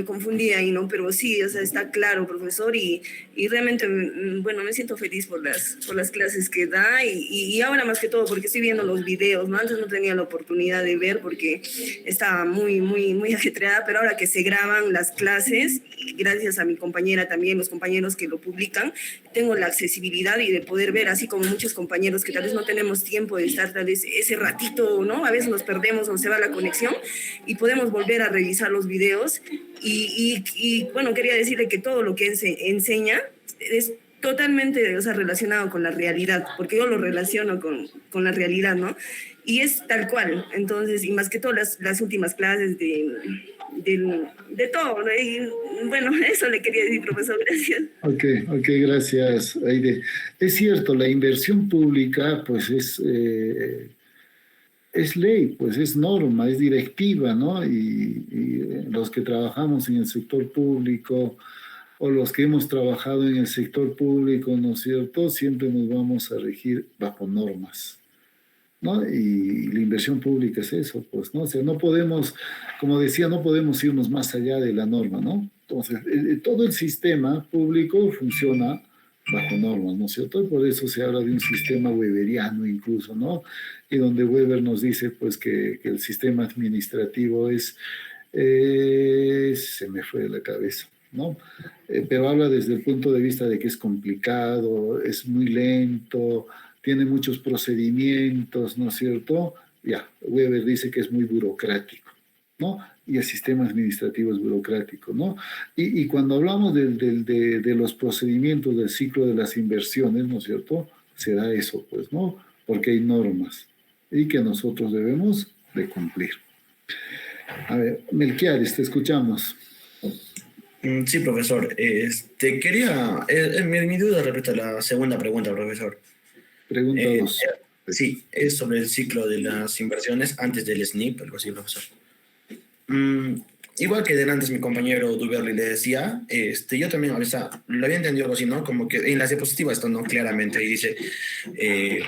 confundí ahí, ¿no? Pero sí, o sea, está claro, profesor, y realmente, bueno, me siento feliz por las clases que da y ahora más que todo porque estoy viendo los videos, ¿no? Antes no tenía la oportunidad de ver porque estaba muy ajetreada, pero ahora que se graban las clases, y gracias a mi compañera también, los compañeros que lo publican, tengo la accesibilidad y de poder ver, así como muchos compañeros que tal vez no tenemos tiempo de estar tal vez ese ratito, ¿no? A veces nos perdemos o se va la conexión y podemos volver a revisar los videos y bueno, quería decirle que todo lo que se enseña es totalmente, o sea, relacionado con la realidad, porque yo lo relaciono con la realidad, ¿no? Y es tal cual, entonces, y más que todas las últimas clases de todo, ¿no? Y bueno, eso le quería decir, profesor, gracias. Ok, gracias, Aide. Es cierto, la inversión pública, pues es ley, pues es norma, es directiva, ¿no? Y los que trabajamos en el sector público o los que hemos trabajado en el sector público, ¿no es cierto? Siempre nos vamos a regir bajo normas, ¿no? Y la inversión pública es eso, pues, ¿no? O sea, no podemos, como decía, no podemos irnos más allá de la norma, ¿no? Entonces, todo el sistema público funciona bajo normas, ¿no es cierto? Y por eso se habla de un sistema weberiano incluso, ¿no? Y donde Weber nos dice, pues, que el sistema administrativo se me fue de la cabeza, ¿no? Pero habla desde el punto de vista de que es complicado, es muy lento, tiene muchos procedimientos, ¿no es cierto? Ya, Weber dice que es muy burocrático, ¿no? Y el sistema administrativo es burocrático, ¿no? Y cuando hablamos de los procedimientos del ciclo de las inversiones, ¿no es cierto? Se da eso, pues, ¿no? Porque hay normas y que nosotros debemos de cumplir. A ver, Melquiades, te escuchamos. Sí, profesor. Quería, mi duda respecto a la segunda pregunta, profesor. Pregunta 2. Sí, es sobre el ciclo de las inversiones antes del SNIP, algo así, profesor. Igual que antes mi compañero Duberly le decía, yo también a veces lo había entendido algo así, ¿no? Como que en las diapositivas está, ¿no? Claramente ahí dice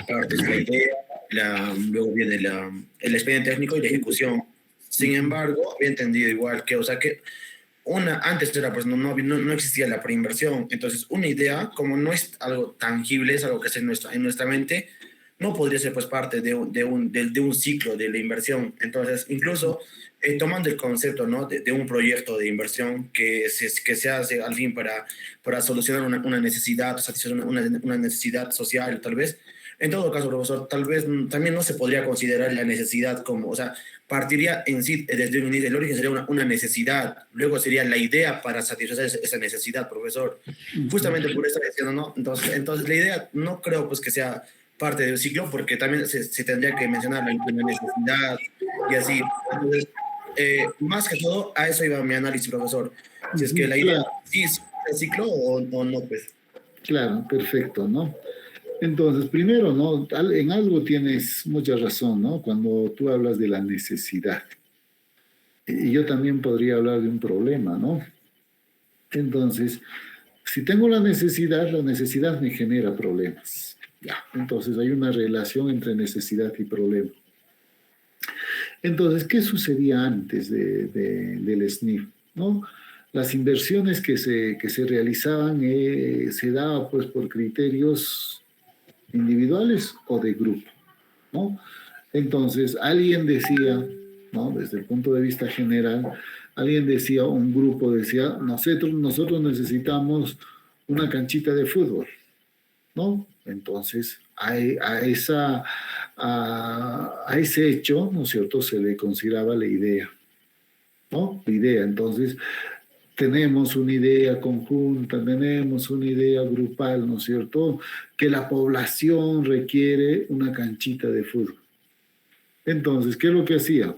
partes de la idea, luego viene el expediente técnico y la ejecución. Sin embargo, había entendido igual que, o sea, que antes era, pues no existía la preinversión. Entonces, una idea, como no es algo tangible, es algo que es en nuestra mente, no podría ser pues parte de un ciclo de la inversión. Entonces, incluso tomando el concepto, ¿no? de un proyecto de inversión que se hace al fin para solucionar una necesidad, satisfacer una necesidad social, tal vez. En todo caso, profesor, tal vez también no se podría considerar la necesidad como, o sea, partiría en sí, desde el origen sería una necesidad, luego sería la idea para satisfacer esa necesidad, profesor. Justamente por eso diciendo, ¿no? Entonces la idea no creo pues que sea parte del ciclo, porque también se tendría que mencionar la necesidad y así. Entonces, más que todo, a eso iba mi análisis, profesor. Si es que la idea sí es el ciclo o no, pues. Claro, perfecto, ¿no? Entonces, primero, ¿no? En algo tienes mucha razón, ¿no? Cuando tú hablas de la necesidad. Y yo también podría hablar de un problema, ¿no? Entonces, si tengo la necesidad me genera problemas, Ya, entonces hay una relación entre necesidad y problema. Entonces, ¿qué sucedía antes del SNIF? ¿No? Las inversiones que se realizaban se daban pues por criterios individuales o de grupo, ¿no? Entonces, alguien decía, ¿no? Desde el punto de vista general, alguien decía, un grupo decía, nosotros necesitamos una canchita de fútbol, ¿no? Entonces, a ese hecho, ¿no es cierto?, se le consideraba la idea, ¿no? La idea. Entonces, tenemos una idea conjunta, tenemos una idea grupal, ¿no es cierto?, que la población requiere una canchita de fútbol. Entonces, ¿qué es lo que hacía?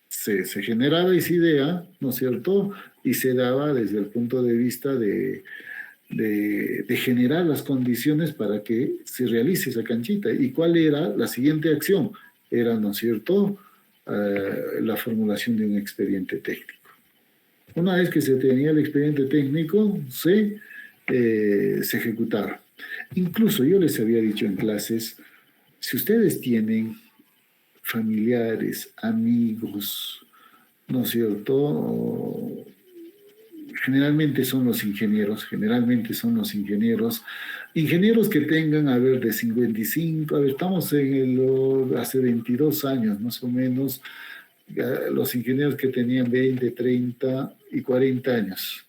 Se generaba esa idea, ¿no es cierto?, y se daba desde el punto de vista de generar las condiciones para que se realice esa canchita. ¿Y cuál era la siguiente acción? Era, ¿no es cierto?, la formulación de un expediente técnico. Una vez que se tenía el expediente técnico, se ejecutaba. Incluso yo les había dicho en clases, si ustedes tienen familiares, amigos, ¿no es cierto?, generalmente son los ingenieros, ingenieros que tengan, a ver, de 55, a ver, estamos hace 22 años más o menos, los ingenieros que tenían 20, 30 y 40 años,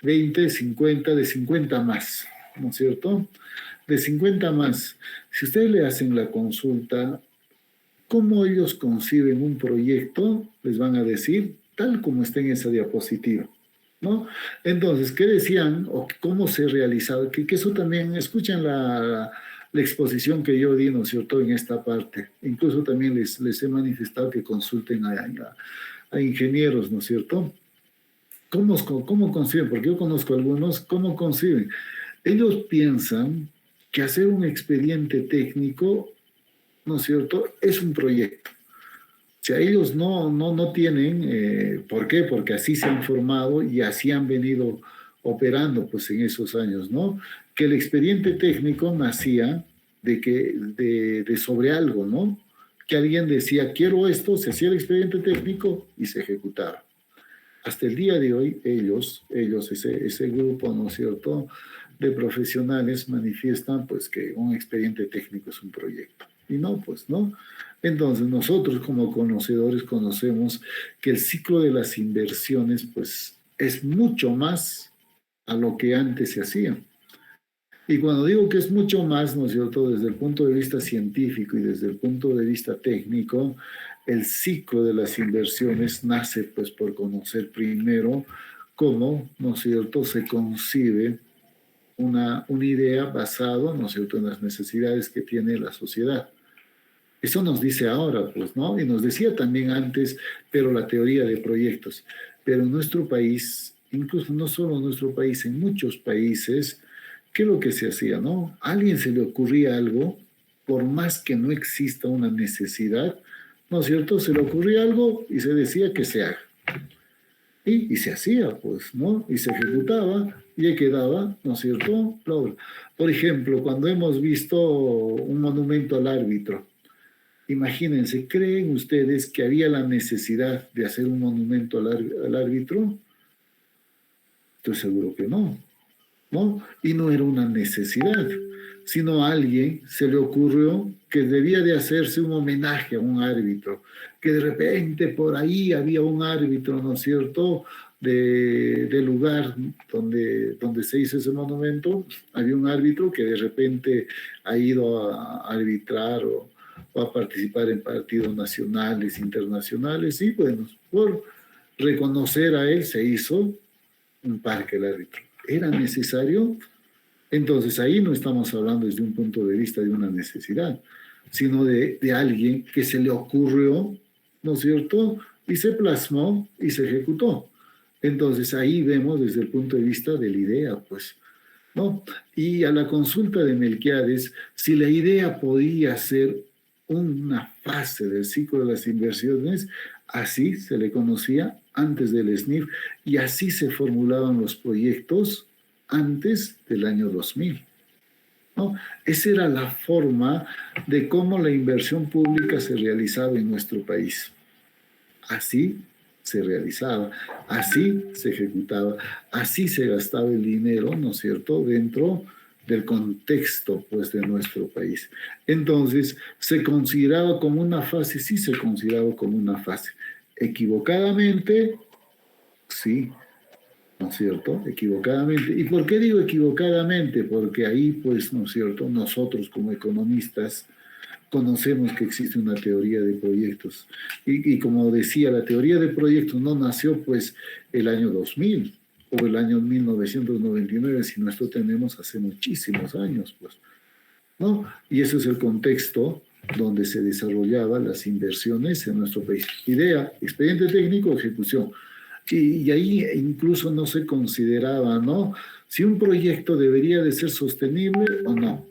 20, 50, de 50 más, ¿no es cierto? De 50 más, si ustedes le hacen la consulta, ¿cómo ellos conciben un proyecto? Les van a decir, tal como está en esa diapositiva, ¿no? Entonces, ¿qué decían o cómo se realizaba? Que eso también, escuchan la exposición que yo di, ¿no es cierto?, en esta parte. Incluso también les he manifestado que consulten a ingenieros, ¿no es cierto? ¿Cómo conciben? Porque yo conozco a algunos, ¿cómo conciben? Ellos piensan que hacer un expediente técnico, ¿no es cierto?, es un proyecto. O sea, ellos no tienen, ¿por qué? Porque así se han formado y así han venido operando pues en esos años, ¿no? Que el expediente técnico nacía de sobre algo, ¿no? Que alguien decía, quiero esto, se hacía el expediente técnico y se ejecutaba. Hasta el día de hoy, ese grupo, ¿no es cierto?, de profesionales manifiestan pues que un expediente técnico es un proyecto. Y no, pues no. Entonces nosotros como conocedores conocemos que el ciclo de las inversiones pues es mucho más a lo que antes se hacía. Y cuando digo que es mucho más, ¿no es cierto?, desde el punto de vista científico y desde el punto de vista técnico, el ciclo de las inversiones nace pues por conocer primero cómo, ¿no es cierto?, se concibe una idea basada, ¿no es cierto?, en las necesidades que tiene la sociedad. Eso nos dice ahora, pues, ¿no? Y nos decía también antes, pero la teoría de proyectos. Pero en nuestro país, incluso no solo en nuestro país, en muchos países, ¿qué es lo que se hacía, no? A alguien se le ocurría algo, por más que no exista una necesidad, ¿no es cierto? Se le ocurría algo y se decía que se haga. Y se hacía, pues, ¿no? Y se ejecutaba y ahí quedaba, ¿no es cierto?, la obra. Por ejemplo, cuando hemos visto un monumento al árbitro, imagínense, ¿creen ustedes que había la necesidad de hacer un monumento al árbitro? Estoy seguro que no, ¿no? Y no era una necesidad, sino a alguien se le ocurrió que debía de hacerse un homenaje a un árbitro, que de repente por ahí había un árbitro, ¿no es cierto?, del lugar donde se hizo ese monumento, había un árbitro que de repente ha ido a arbitrar o a participar en partidos nacionales, internacionales, y bueno, por reconocer a él se hizo un parque al árbitro. ¿Era necesario? Entonces ahí no estamos hablando desde un punto de vista de una necesidad, sino de alguien que se le ocurrió, ¿no es cierto?, y se plasmó y se ejecutó. Entonces ahí vemos desde el punto de vista de la idea, pues, ¿no? Y a la consulta de Melquiades, si la idea podía ser una fase del ciclo de las inversiones, así se le conocía antes del SNIF y así se formulaban los proyectos antes del año 2000. ¿no? Esa era la forma de cómo la inversión pública se realizaba en nuestro país. Así se realizaba, así se ejecutaba, así se gastaba el dinero, ¿no es cierto?, dentro del contexto, pues, de nuestro país. Entonces, ¿se consideraba como una fase? Sí, se consideraba como una fase. Equivocadamente, sí, ¿no es cierto? Equivocadamente. ¿Y por qué digo equivocadamente? Porque ahí, pues, ¿no es cierto?, nosotros como economistas conocemos que existe una teoría de proyectos. Y como decía, la teoría de proyectos no nació, pues, el año 2000 o el año 1999, sino esto tenemos hace muchísimos años, pues, ¿no? Y ese es el contexto donde se desarrollaban las inversiones en nuestro país. Idea, expediente técnico, ejecución. Y ahí incluso no se consideraba, ¿no?, si un proyecto debería de ser sostenible o no,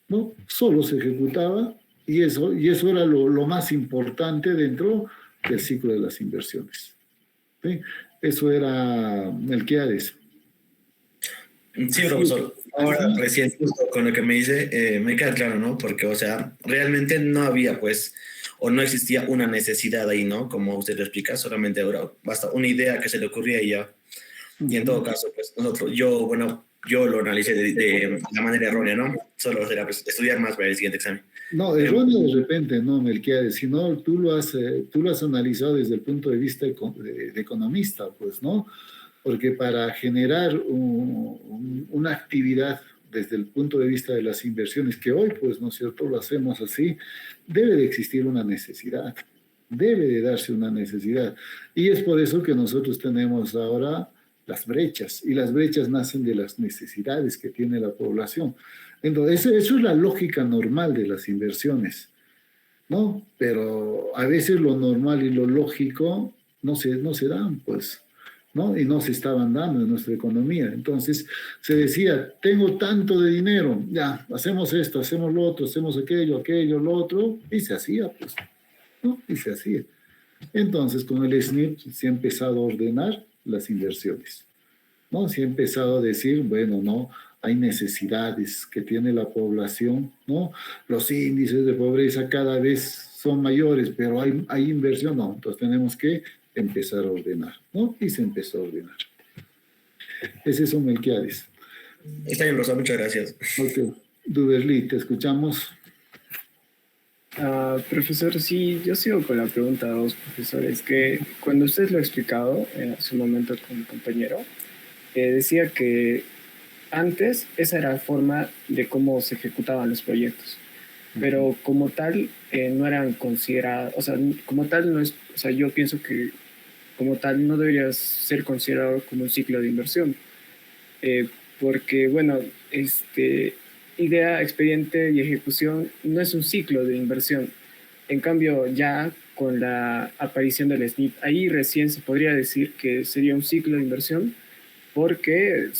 ¿no? Solo se ejecutaba y eso era lo más importante dentro del ciclo de las inversiones, ¿sí? Eso era Melquiades. Sí, profesor. Ahora, recién, justo con lo que me dice, me queda claro, ¿no? Porque, o sea, realmente no había, pues, o no existía una necesidad ahí, ¿no? Como usted lo explica, solamente ahora basta una idea que se le ocurría y ya. Y en todo caso, pues, yo lo analicé de la manera errónea, ¿no? Solo será, pues, estudiar más para el siguiente examen. No, erróneo de repente, no, Melquiades, sino tú lo has analizado desde el punto de vista de economista, pues, ¿no? Porque para generar una actividad desde el punto de vista de las inversiones, que hoy, pues, ¿no es cierto?, lo hacemos así, debe de existir una necesidad, debe de darse una necesidad. Y es por eso que nosotros tenemos ahora las brechas, y las brechas nacen de las necesidades que tiene la población. Entonces, eso es la lógica normal de las inversiones, ¿no? Pero a veces lo normal y lo lógico no se dan, pues, ¿no? Y no se estaban dando en nuestra economía. Entonces se decía, tengo tanto de dinero, ya, hacemos esto, hacemos lo otro, hacemos aquello, lo otro, y se hacía, pues, ¿no? Y se hacía. Entonces, con el SNIP se ha empezado a ordenar las inversiones, ¿no? Se ha empezado a decir, bueno, no, hay necesidades que tiene la población, ¿no? Los índices de pobreza cada vez son mayores, pero hay inversión, no. Entonces tenemos que empezar a ordenar, ¿no? Y se empezó a ordenar. Ese es un Melquiades. Está bien, profesor, muchas gracias. Ok. Duberly, te escuchamos. Profesor, sí, yo sigo con la pregunta 2, profesor. Es que cuando usted lo ha explicado en su momento con mi compañero, decía que antes esa era la forma de cómo se ejecutaban los proyectos, pero como tal no eran considerados, o sea, como tal no es, o sea, yo pienso que como tal no debería ser considerado como un ciclo de inversión, porque, bueno, idea, expediente y ejecución no es un ciclo de inversión. En cambio, ya con la aparición del SNIP, ahí recién se podría decir que sería un ciclo de inversión, porque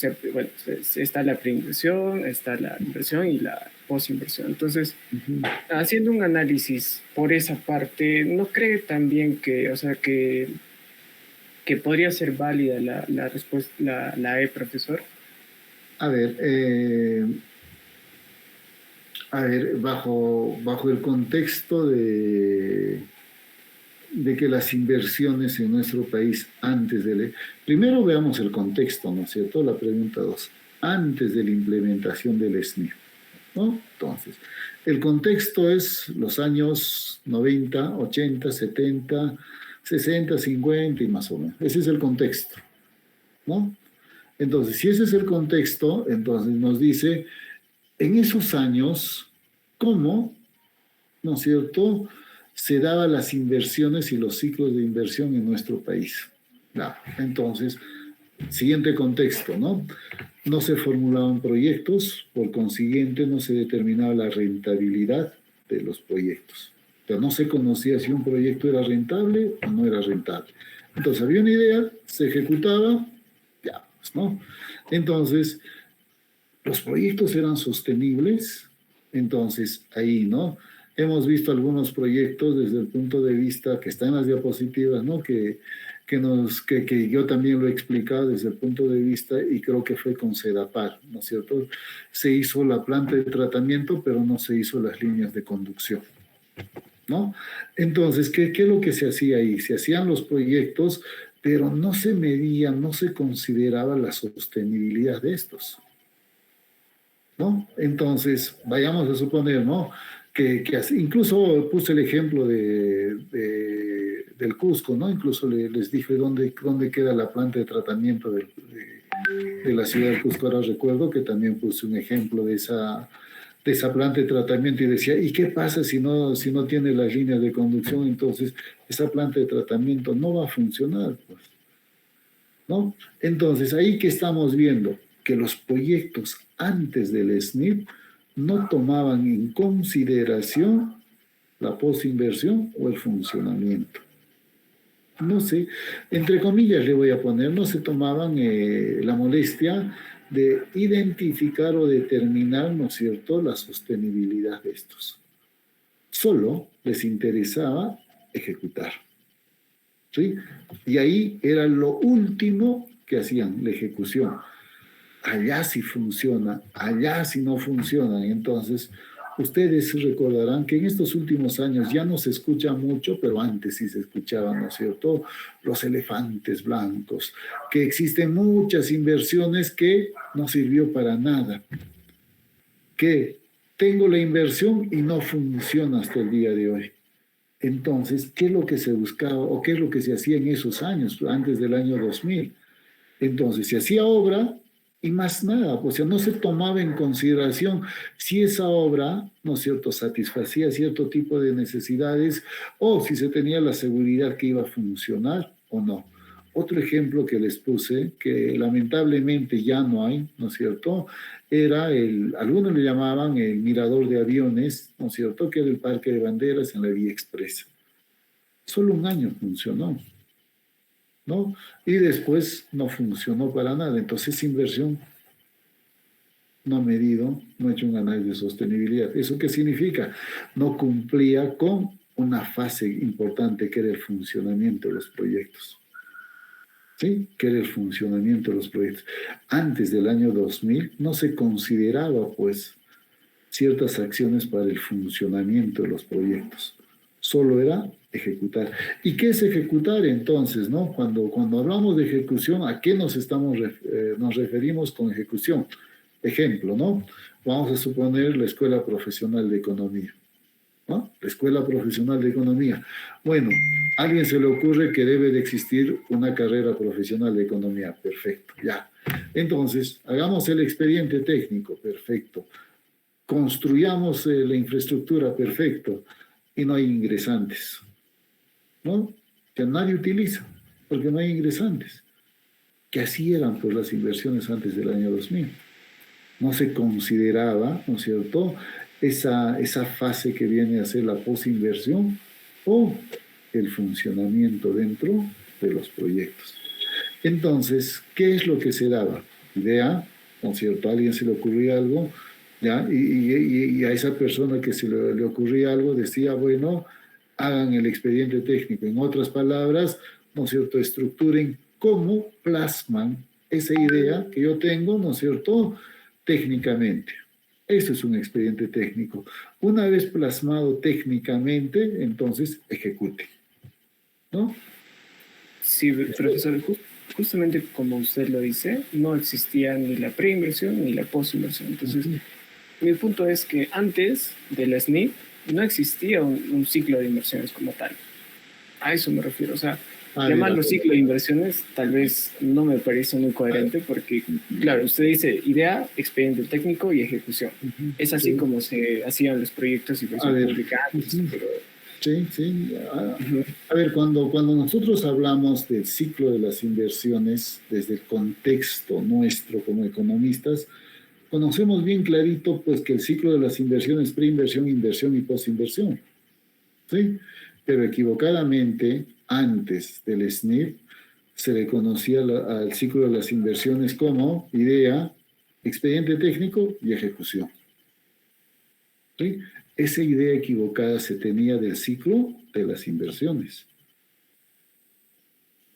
está la preinversión, está la inversión y la posinversión. Entonces, haciendo un análisis por esa parte, ¿no cree también que, o sea, que podría ser válida la respuesta, la E, profesor? A ver, bajo el contexto de que las inversiones en nuestro país primero veamos el contexto, ¿no es cierto? La pregunta 2, antes de la implementación del SNIP, ¿no? Entonces, el contexto es los años 90, 80, 70, 60, 50 y más o menos. Ese es el contexto, ¿no? Entonces, si ese es el contexto, entonces nos dice, en esos años, ¿cómo, no es cierto?, se daban las inversiones y los ciclos de inversión en nuestro país. Entonces, siguiente contexto, ¿no? No se formulaban proyectos, por consiguiente no se determinaba la rentabilidad de los proyectos. Pero no se conocía si un proyecto era rentable o no era rentable. Entonces había una idea, se ejecutaba, ya, pues, ¿no? Entonces, los proyectos eran sostenibles, entonces ahí, ¿no? Hemos visto algunos proyectos desde el punto de vista que está en las diapositivas, ¿no? Que que yo también lo he explicado desde el punto de vista, y creo que fue con Sedapar, ¿no es cierto? Se hizo la planta de tratamiento, pero no se hizo las líneas de conducción, ¿no? Entonces, ¿qué es lo que se hacía ahí? Se hacían los proyectos, pero no se medía, no se consideraba la sostenibilidad de estos, ¿no? Entonces, vayamos a suponer, ¿no? Incluso puse el ejemplo del Cusco, ¿no? Incluso les dije dónde queda la planta de tratamiento de la ciudad del Cusco. Ahora recuerdo que también puse un ejemplo de esa planta de tratamiento y decía, ¿y qué pasa si no tiene las líneas de conducción? Entonces, esa planta de tratamiento no va a funcionar, pues, ¿no? Entonces, ahí que estamos viendo que los proyectos antes del SNIP no tomaban en consideración la posinversión o el funcionamiento. No sé, entre comillas le voy a poner, no se tomaban la molestia de identificar o determinar, ¿no es cierto?, la sostenibilidad de estos. Solo les interesaba ejecutar, ¿sí? Y ahí era lo último que hacían, la ejecución. Allá sí funciona, allá sí no funciona. Entonces, ustedes recordarán que en estos últimos años ya no se escucha mucho, pero antes sí se escuchaban, ¿no es cierto?, los elefantes blancos, que existen muchas inversiones que no sirvió para nada, que tengo la inversión y no funciona hasta el día de hoy. Entonces, ¿qué es lo que se buscaba o qué es lo que se hacía en esos años, antes del año 2000? Entonces, se hacía obra y más nada, o sea, no se tomaba en consideración si esa obra, ¿no es cierto?, satisfacía cierto tipo de necesidades o si se tenía la seguridad que iba a funcionar o no. Otro ejemplo que les puse, que lamentablemente ya no hay, ¿no es cierto?, era algunos le llamaban el mirador de aviones, ¿no es cierto?, que era el Parque de Banderas en la Vía Expresa. Solo un año funcionó, ¿no? Y después no funcionó para nada. Entonces, inversión no ha medido, no ha hecho un análisis de sostenibilidad. ¿Eso qué significa? No cumplía con una fase importante que era el funcionamiento de los proyectos. ¿Sí? Que era el funcionamiento de los proyectos. Antes del año 2000 no se consideraba, pues, ciertas acciones para el funcionamiento de los proyectos. Solo era ejecutar. ¿Y qué es ejecutar entonces, no? Cuando hablamos de ejecución, ¿a qué nos referimos con ejecución? Ejemplo, ¿no? Vamos a suponer la Escuela Profesional de Economía, ¿no? La Escuela Profesional de Economía. Bueno, a alguien se le ocurre que debe de existir una carrera profesional de economía. Perfecto, ya. Entonces, hagamos el expediente técnico. Perfecto. Construyamos la infraestructura. Perfecto. Y no hay ingresantes, ¿no? Que nadie utiliza, porque no hay ingresantes. Que así eran, pues, las inversiones antes del año 2000. No se consideraba, ¿no es cierto?, esa fase que viene a ser la posinversión o el funcionamiento dentro de los proyectos. Entonces, ¿qué es lo que se daba? Idea, ¿no es cierto?, a alguien se le ocurría algo, ¿ya? Y a esa persona que se le ocurría algo decía, bueno, hagan el expediente técnico. En otras palabras, ¿no es cierto?, estructuren cómo plasman esa idea que yo tengo, ¿no es cierto?, técnicamente. Eso es un expediente técnico. Una vez plasmado técnicamente, entonces ejecute, ¿no? Sí, profesor, justamente como usted lo dice, no existía ni la preinversión ni la postinversión. Entonces, mi punto es que antes de la SNIP no existía un ciclo de inversiones como tal. A eso me refiero. O sea, llamarlo ciclo de inversiones tal vez no me parece muy coherente porque, claro, usted dice idea, expediente técnico y ejecución. Es así como se hacían los proyectos de inversión pública antes. Sí, sí. A ver, cuando nosotros hablamos del ciclo de las inversiones desde el contexto nuestro como economistas, conocemos bien clarito, pues, que el ciclo de las inversiones, preinversión, inversión y postinversión, ¿sí? Pero equivocadamente, antes del SNIP, se le conocía al ciclo de las inversiones como idea, expediente técnico y ejecución, ¿sí? Esa idea equivocada se tenía del ciclo de las inversiones.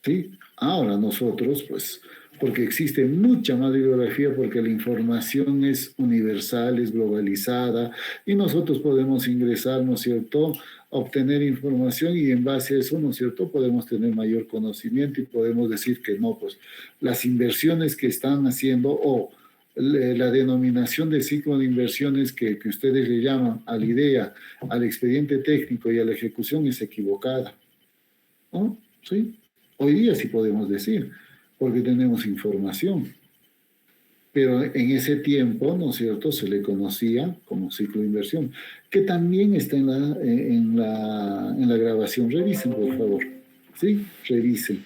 ¿sí? Ahora nosotros, pues, porque existe mucha más bibliografía, porque la información es universal, es globalizada, y nosotros podemos ingresar, ¿no es cierto?, a obtener información y en base a eso, ¿no es cierto?, podemos tener mayor conocimiento y podemos decir que no, pues las inversiones que están haciendo o la denominación de ciclo de inversiones que ustedes le llaman a la idea, al expediente técnico y a la ejecución es equivocada, ¿no? ¿Sí? Hoy día sí podemos decir, porque tenemos información. Pero en ese tiempo, ¿no es cierto?, se le conocía como ciclo de inversión, que también está en la grabación. Revisen, por favor. ¿Sí? Revisen.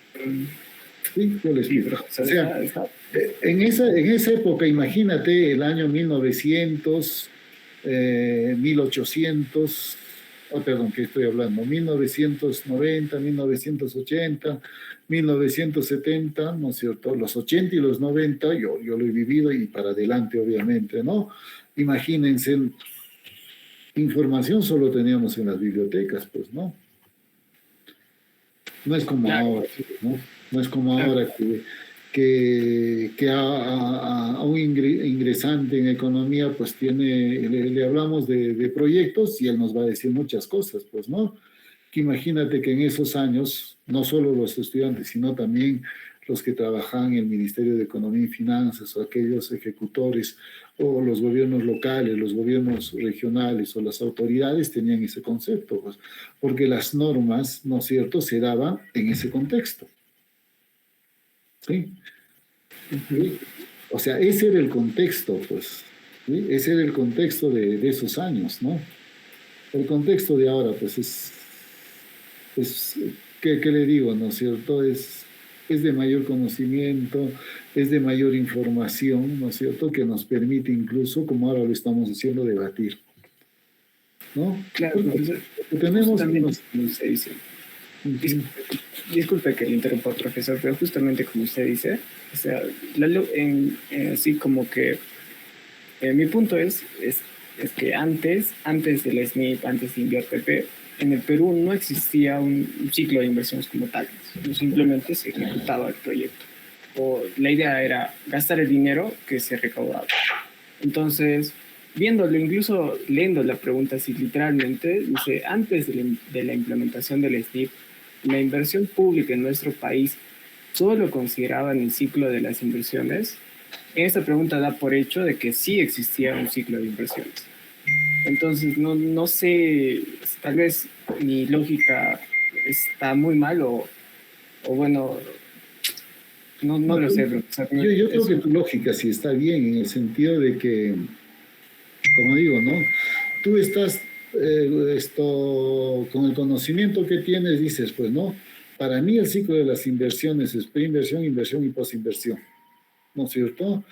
¿Sí? Yo les Sí, pido. profesor, O sea, está. en esa época, imagínate el año 1900, 1800, perdón, ¿qué estoy hablando? 1990, 1980, 1970, ¿no es cierto? Los 80 y los 90, yo lo he vivido y para adelante, obviamente, ¿no? Imagínense, información solo teníamos en las bibliotecas, pues, ¿no? No es como Claro, ahora, ¿no? No es como claro. ahora que a un ingresante en economía, pues le hablamos de proyectos y él nos va a decir muchas cosas, pues, ¿no? Que imagínate que en esos años, no solo los estudiantes, sino también los que trabajaban en el Ministerio de Economía y Finanzas o aquellos ejecutores o los gobiernos locales, los gobiernos regionales o las autoridades tenían ese concepto, pues, porque las normas, ¿no es cierto?, se daban en ese contexto. ¿Sí? ¿Sí? O sea, ese era el contexto, pues. ¿Sí? Ese era el contexto de esos años, ¿no? El contexto de ahora, pues, ¿qué le digo, no es cierto? Es de mayor conocimiento, es de mayor información, ¿no es cierto?, que nos permite incluso, como ahora lo estamos haciendo, debatir, ¿no? Claro, profesor. Porque tenemos Justamente unos... como usted dice. Ujú. Disculpe que le interrumpa, profesor, pero justamente como usted dice, o sea, así como que mi punto es que antes del SNIP, antes de InverTP, en el Perú no existía un ciclo de inversiones como tal, simplemente se ejecutaba el proyecto. O la idea era gastar el dinero que se recaudaba. Entonces, viéndolo, incluso leyendo la pregunta así literalmente, dice, antes de la implementación del SNIP, la inversión pública en nuestro país solo consideraban el ciclo de las inversiones. Esta pregunta da por hecho de que sí existía un ciclo de inversiones. Entonces, no sé, tal vez mi lógica está muy mal o bueno, no lo sé. Profesor. Yo creo que tu lógica sí está bien, en el sentido de que, como digo, ¿no? Tú estás con el conocimiento que tienes, dices, pues no, para mí el ciclo de las inversiones es preinversión, inversión y posinversión, ¿no es cierto?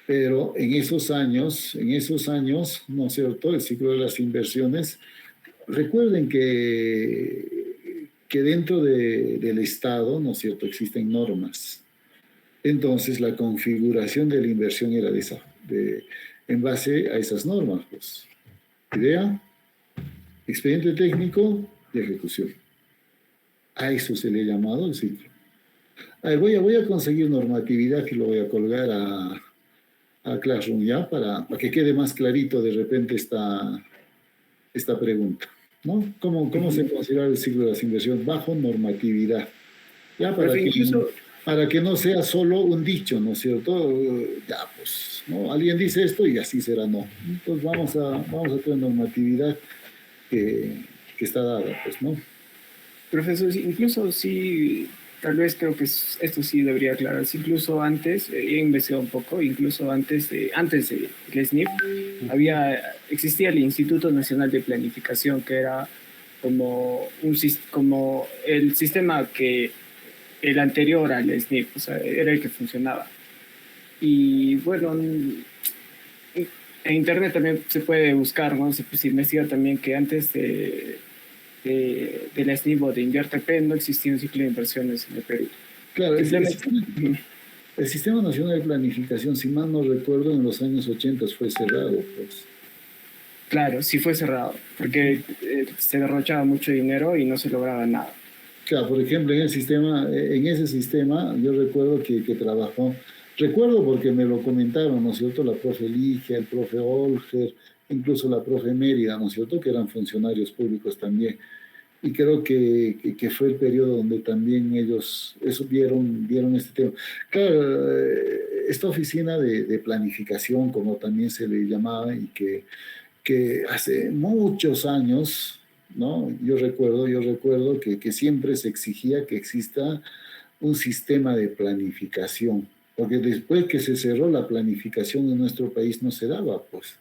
Pero en esos años, ¿no es cierto?, el ciclo de las inversiones, recuerden que dentro del Estado, ¿no es cierto?, existen normas. Entonces, la configuración de la inversión era en base a esas normas, pues. Idea, expediente técnico y ejecución. A eso se le ha llamado el ciclo. A ver, voy a conseguir normatividad que lo voy a colgar a Classroom ya para que quede más clarito de repente esta pregunta, ¿no? ¿Cómo se considera el ciclo de las inversiones? Bajo normatividad. Ya para que no sea solo un dicho, ¿no es cierto? Ya, pues, ¿no? Alguien dice esto y así será, no. Entonces vamos a tener normatividad que está dada, pues, ¿no? Profesor, incluso sí, tal vez creo que esto sí debería aclararse. Incluso antes, he investigado un poco, incluso antes del SNIP, existía el Instituto Nacional de Planificación, que era como el sistema que el anterior al SNIP, o sea, era el que funcionaba. Y bueno, en internet también se puede buscar, ¿no? Se investiga también que antes de la SNIP o de InverTP no existía un ciclo de inversiones en el Perú. Claro, el Sistema Nacional de Planificación, si mal no recuerdo, en los años 80 fue cerrado, pues. Claro, sí fue cerrado, porque se derrochaba mucho dinero y no se lograba nada. Claro, por ejemplo, en ese sistema, yo recuerdo que trabajó, recuerdo porque me lo comentaron, ¿no es cierto? La profe Ligia, el profe Olger, incluso la profe Mérida, ¿no es cierto? Que eran funcionarios públicos también. Y creo que fue el periodo donde también ellos vieron este tema. Claro, esta oficina de planificación, como también se le llamaba, y que hace muchos años, ¿no? Yo recuerdo que siempre se exigía que exista un sistema de planificación, porque después que se cerró la planificación en nuestro país no se daba, pues,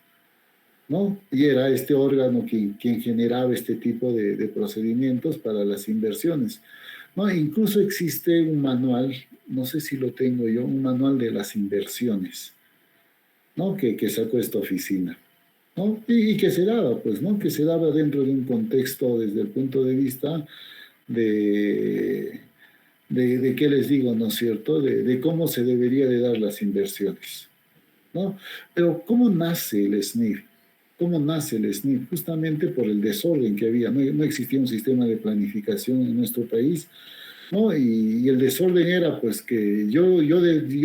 ¿no? Y era este órgano quien generaba este tipo de procedimientos para las inversiones, ¿no? Incluso existe un manual, no sé si lo tengo yo, un manual de las inversiones, ¿no? Que sacó esta oficina, ¿no? Y que se daba, pues, ¿no? Que se daba dentro de un contexto desde el punto de vista de, de qué les digo, ¿no es cierto? De cómo se debería de dar las inversiones, ¿no? Pero ¿cómo nace el SNIF? ¿Cómo nace el SNIF? Justamente por el desorden que había. No existía un sistema de planificación en nuestro país, ¿no? Y el desorden era pues que yo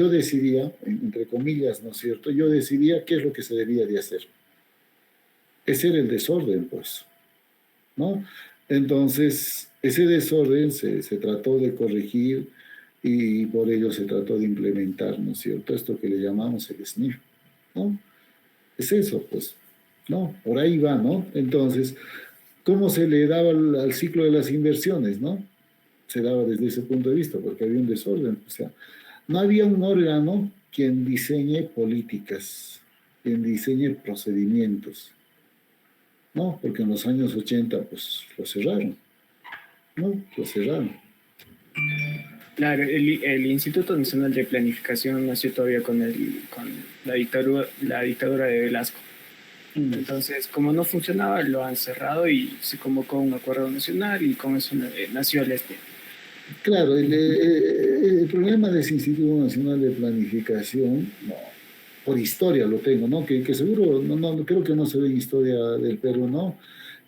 decidía, entre comillas, ¿no es cierto? Yo decidía qué es lo que se debía de hacer. Ese era el desorden, pues, ¿no? Entonces, ese desorden se trató de corregir y por ello se trató de implementar, ¿no es cierto? Esto que le llamamos el SNIF, ¿no? Es eso, pues, ¿no? Por ahí va, ¿no? Entonces, ¿cómo se le daba al ciclo de las inversiones, ¿no? Se daba desde ese punto de vista, porque había un desorden. O sea, no había un órgano quien diseñe políticas, quien diseñe procedimientos, ¿no? Porque en los años 80, pues, lo cerraron, ¿no? Lo cerraron. Claro, el Instituto Nacional de Planificación nació todavía con la dictadura de Velasco. Entonces, como no funcionaba, lo han cerrado y se convocó un acuerdo nacional y con eso nació el SNIF. Claro, el problema de ese Instituto Nacional de Planificación, no, por historia lo tengo, ¿no? Que seguro, no, creo que no se ve en historia del Perú, ¿no?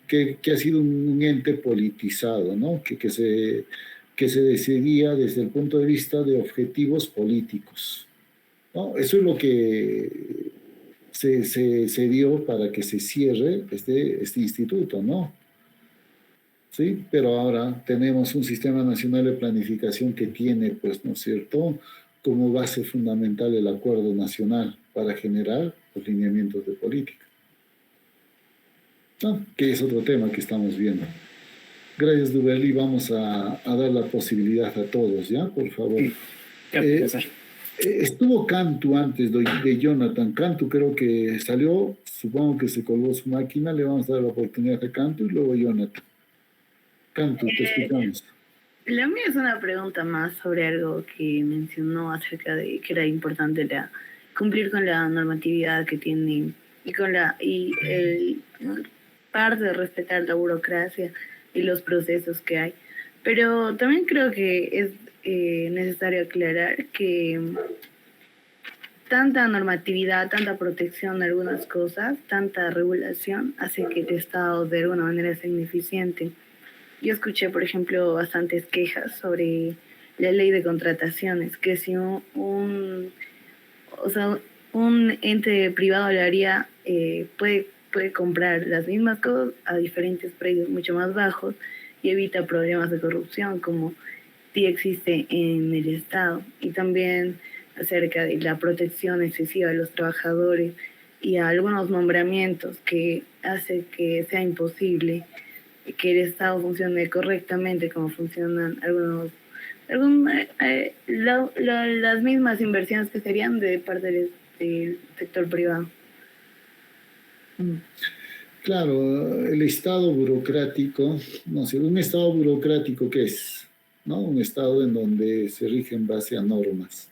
Que ha sido un ente politizado, ¿no? Que se decidía desde el punto de vista de objetivos políticos, ¿no? Eso es lo que se dio para que se cierre este instituto, ¿no? ¿Sí? Pero ahora tenemos un sistema nacional de planificación que tiene, pues, ¿no es cierto?, como base fundamental el acuerdo nacional para generar los lineamientos de política, ¿no? Que es otro tema que estamos viendo. Gracias, Duberly. Vamos a dar la posibilidad a todos, ¿ya? Por favor. Estuvo Cantu antes de Jonathan. Cantu creo que salió, supongo que se colgó su máquina. Le vamos a dar la oportunidad a Cantu y luego Jonathan. Cantu, te escuchamos. La mía es una pregunta más sobre algo que mencionó acerca de que era importante cumplir con la normatividad que tiene y el parte de respetar la burocracia y los procesos que hay. Pero también creo que es necesario aclarar que tanta normatividad, tanta protección de algunas cosas, tanta regulación hace que el Estado de alguna manera sea ineficiente. Yo escuché, por ejemplo, bastantes quejas sobre la ley de contrataciones, que si un ente privado lo haría, puede comprar las mismas cosas a diferentes precios mucho más bajos y evita problemas de corrupción como sí existe en el Estado. Y también acerca de la protección excesiva de los trabajadores y a algunos nombramientos que hace que sea imposible que el Estado funcione correctamente como funcionan las mismas inversiones que serían de parte del sector privado. Claro, el Estado burocrático, no sé, un Estado burocrático, ¿qué es? ¿No? Un Estado en donde se rige en base a normas,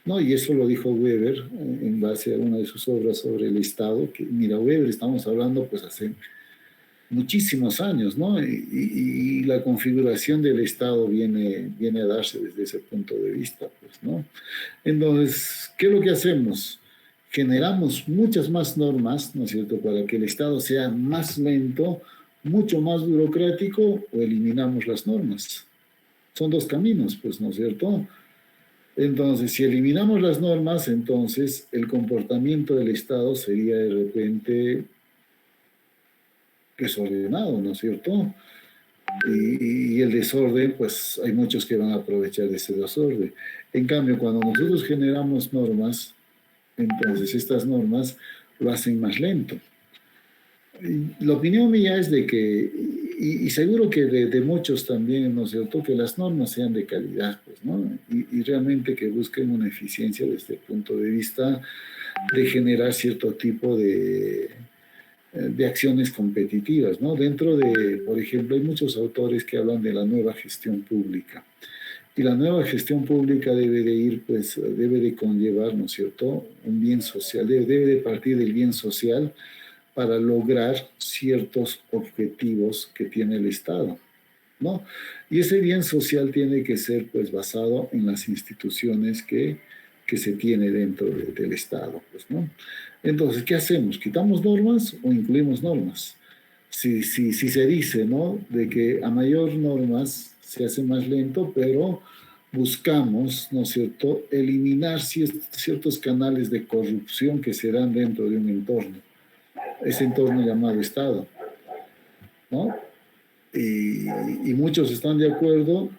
¿no? Y eso lo dijo Weber en base a una de sus obras sobre el Estado, que mira, Weber estamos hablando pues hace muchísimos años, ¿no? Y la configuración del Estado viene a darse desde ese punto de vista, pues, ¿no? Entonces, ¿qué es lo que hacemos? Generamos muchas más normas, ¿no es cierto?, para que el Estado sea más lento, mucho más burocrático, o eliminamos las normas, son dos caminos, pues, ¿no es cierto? Entonces, si eliminamos las normas, entonces el comportamiento del Estado sería de repente desordenado, ¿no es cierto? Y el desorden, pues hay muchos que van a aprovechar de ese desorden. En cambio, cuando nosotros generamos normas, entonces estas normas lo hacen más lento. La opinión mía es de que, y seguro que de muchos también, ¿no es cierto?, que las normas sean de calidad, pues, ¿no? Y realmente que busquen una eficiencia desde el punto de vista de generar cierto tipo de acciones competitivas, ¿no? Dentro de, por ejemplo, hay muchos autores que hablan de la nueva gestión pública. Y la nueva gestión pública debe de ir, pues, debe de conllevar, ¿no es cierto?, un bien social, debe de partir del bien social para lograr ciertos objetivos que tiene el Estado, ¿no? Y ese bien social tiene que ser, pues, basado en las instituciones que se tiene dentro del Estado, pues, ¿no? Entonces, ¿qué hacemos? ¿Quitamos normas o incluimos normas? Si se dice, ¿no?, de que a mayor normas se hace más lento, pero buscamos, ¿no es cierto?, eliminar ciertos canales de corrupción que se dan dentro de un entorno, ese entorno llamado Estado, ¿no? Y muchos están de acuerdo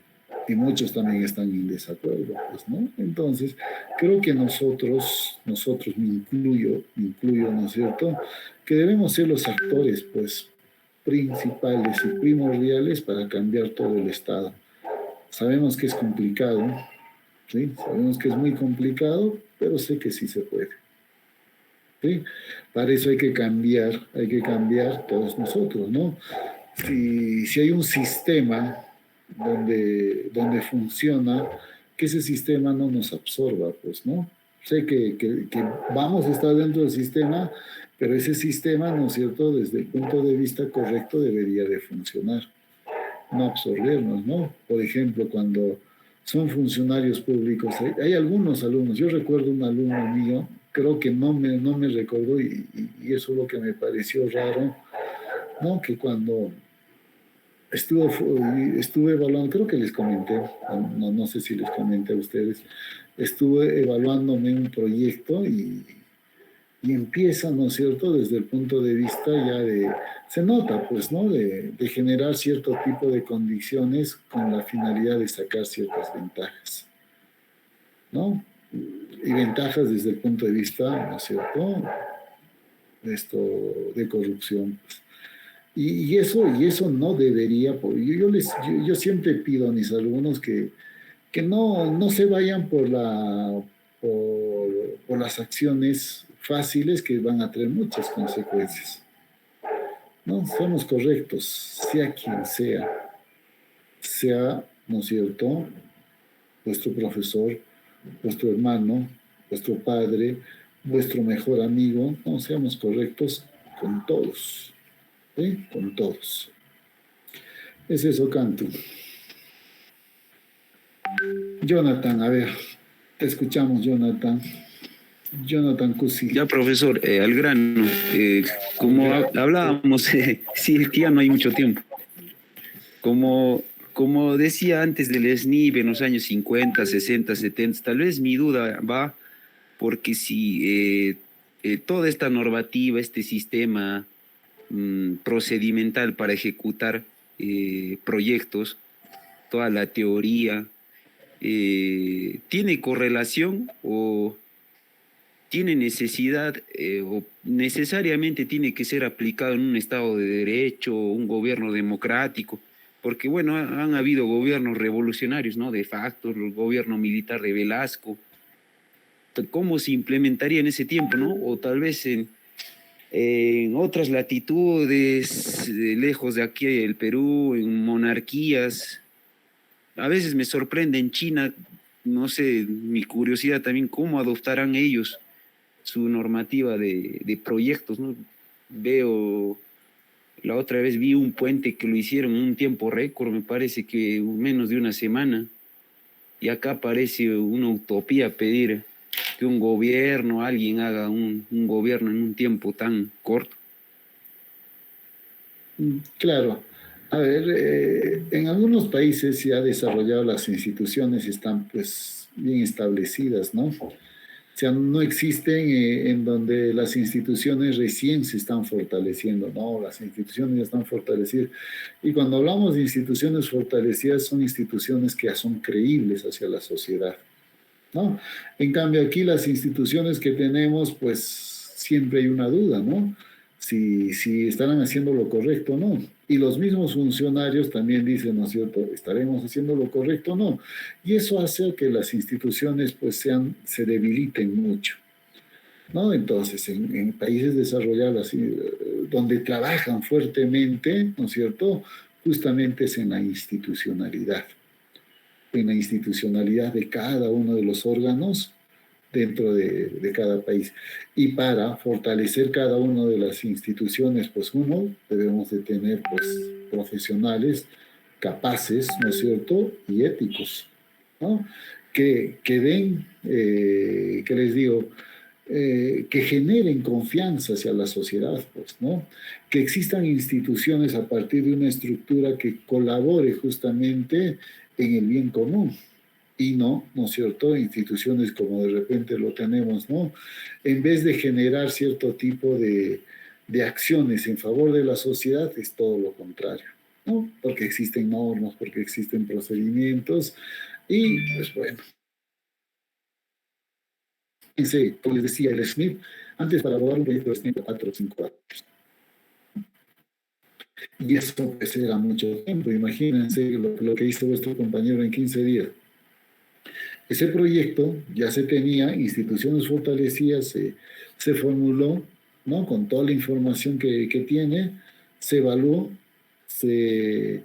y muchos también están en desacuerdo, pues, ¿no? Entonces, creo que nosotros, me incluyo, ¿no es cierto?, que debemos ser los actores, pues, principales y primordiales para cambiar todo el Estado. Sabemos que es complicado, ¿sí? Sabemos que es muy complicado, pero sé que sí se puede. ¿Sí? Para eso hay que cambiar todos nosotros, ¿no? Si hay un sistema donde funciona, que ese sistema no nos absorba, pues, ¿no? Sé que vamos a estar dentro del sistema, pero ese sistema, ¿no es cierto?, desde el punto de vista correcto debería de funcionar, no absorbernos, ¿no? Por ejemplo, cuando son funcionarios públicos, hay algunos alumnos, yo recuerdo un alumno mío, creo que no me recordó y eso es lo que me pareció raro, ¿no? Que cuando estuve evaluando, creo que les comenté, no sé si les comenté a ustedes, estuve evaluándome un proyecto y empieza, ¿no es cierto?, desde el punto de vista ya se nota, pues, ¿no?, de generar cierto tipo de condiciones con la finalidad de sacar ciertas ventajas, ¿no? Y ventajas desde el punto de vista, ¿no es cierto?, de corrupción. Y eso no debería, yo siempre pido a mis alumnos que no se vayan por las acciones fáciles que van a tener muchas consecuencias. No, seamos correctos, sea quien sea, ¿no es cierto?, vuestro profesor, vuestro hermano, vuestro padre, vuestro mejor amigo, no, seamos correctos con todos, ¿sí? Con todos. Es eso, Cantu. Jonathan, a ver, te escuchamos, Jonathan. Jonathan Cusi. Ya, profesor, al grano, como hablábamos, sí, es que ya no hay mucho tiempo. Como decía antes del SNIP en los años 50, 60, 70, tal vez mi duda va porque si toda esta normativa, este sistema procedimental para ejecutar proyectos, toda la teoría, ¿tiene correlación o tiene necesidad o necesariamente tiene que ser aplicado en un Estado de Derecho, un gobierno democrático? Porque, bueno, han habido gobiernos revolucionarios, ¿no? De facto, el gobierno militar de Velasco. ¿Cómo se implementaría en ese tiempo, no? O tal vez en otras latitudes, lejos de aquí, el Perú, en monarquías. A veces me sorprende en China, no sé, mi curiosidad también, cómo adoptarán ellos su normativa de proyectos, ¿no? La otra vez vi un puente que lo hicieron en un tiempo récord, me parece que menos de una semana, y acá parece una utopía pedir que un gobierno, alguien haga un gobierno en un tiempo tan corto. Claro. A ver, en algunos países ya desarrollados las instituciones están pues bien establecidas, ¿no? O sea, no existen en donde las instituciones recién se están fortaleciendo, ¿no? Las instituciones ya están fortalecidas. Y cuando hablamos de instituciones fortalecidas, son instituciones que ya son creíbles hacia la sociedad, ¿no? En cambio, aquí las instituciones que tenemos, pues siempre hay una duda, ¿no? Si estarán haciendo lo correcto o no. Y los mismos funcionarios también dicen, ¿no es cierto?, ¿estaremos haciendo lo correcto o no? Y eso hace que las instituciones pues se debiliten mucho, ¿no? Entonces, en países desarrollados donde trabajan fuertemente, ¿no es cierto?, justamente es en la institucionalidad de cada uno de los órganos dentro de cada país. Y para fortalecer cada una de las instituciones, pues debemos de tener pues profesionales capaces, ¿no es cierto?, y éticos, ¿no? Que den, ¿qué les digo?, que generen confianza hacia la sociedad, pues, ¿no? Que existan instituciones a partir de una estructura que colabore justamente en el bien común y ¿no es cierto?, instituciones como de repente lo tenemos, ¿no? En vez de generar cierto tipo de acciones en favor de la sociedad, es todo lo contrario, ¿no? Porque existen normas, porque existen procedimientos y pues bueno. Como les decía, el SNIP, antes para abordar un proyecto de SNIP 4 o 5 años. Y eso pues era mucho tiempo. Imagínense lo que hizo vuestro compañero en 15 días. Ese proyecto ya se tenía, instituciones fortalecidas, se formuló, ¿no?, con toda la información que tiene, se evaluó, se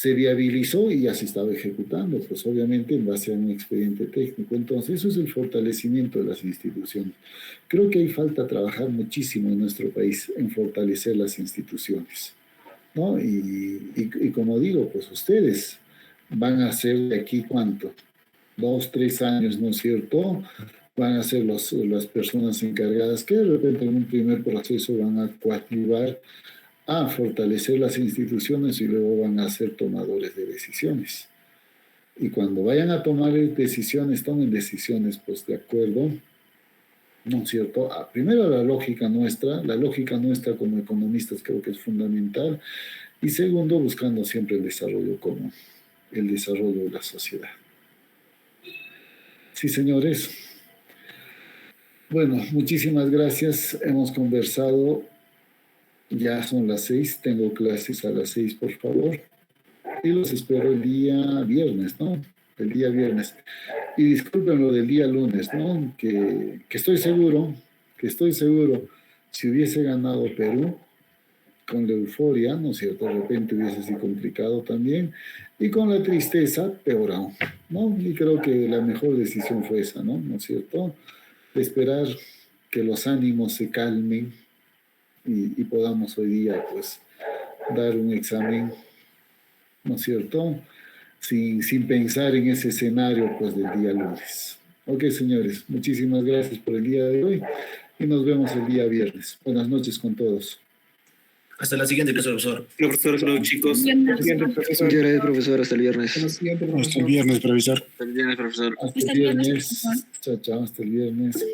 viabilizó y ya se estaba ejecutando, pues obviamente en base a un expediente técnico. Entonces, eso es el fortalecimiento de las instituciones. Creo que hay falta trabajar muchísimo en nuestro país en fortalecer las instituciones, ¿no? Y como digo, pues ustedes van a hacer de aquí, ¿cuánto? 2, 3 años, ¿no es cierto? Van a ser las personas encargadas que de repente en un primer proceso van a coactivar a fortalecer las instituciones y luego van a ser tomadores de decisiones. Y cuando vayan a tomar decisiones, tomen decisiones pues de acuerdo, ¿no es cierto? Primero la lógica nuestra como economistas creo que es fundamental, y segundo buscando siempre el desarrollo común, el desarrollo de la sociedad. Sí, señores. Bueno, muchísimas gracias. Hemos conversado. Ya son las 6. Tengo clases a las 6, por favor. Y los espero el día viernes, ¿no? El día viernes. Y disculpen lo del día lunes, ¿no? Que estoy seguro, si hubiese ganado Perú, con la euforia, ¿no es cierto?, de repente hubiese sido complicado también, y con la tristeza, peor aún, ¿no? Y creo que la mejor decisión fue esa, ¿no? ¿No es cierto? De esperar que los ánimos se calmen y podamos hoy día, pues, dar un examen, ¿no es cierto?, sin pensar en ese escenario, pues, del día lunes. Ok, señores, muchísimas gracias por el día de hoy y nos vemos el día viernes. Buenas noches con todos. Hasta la siguiente clase, profesor. Profesor, saludos, chicos. Muchas gracias, profesor. Hasta el viernes. Hasta el Hasta el viernes, profesor. Hasta el viernes, profesor. Hasta el viernes. Chao, chao. Hasta el viernes.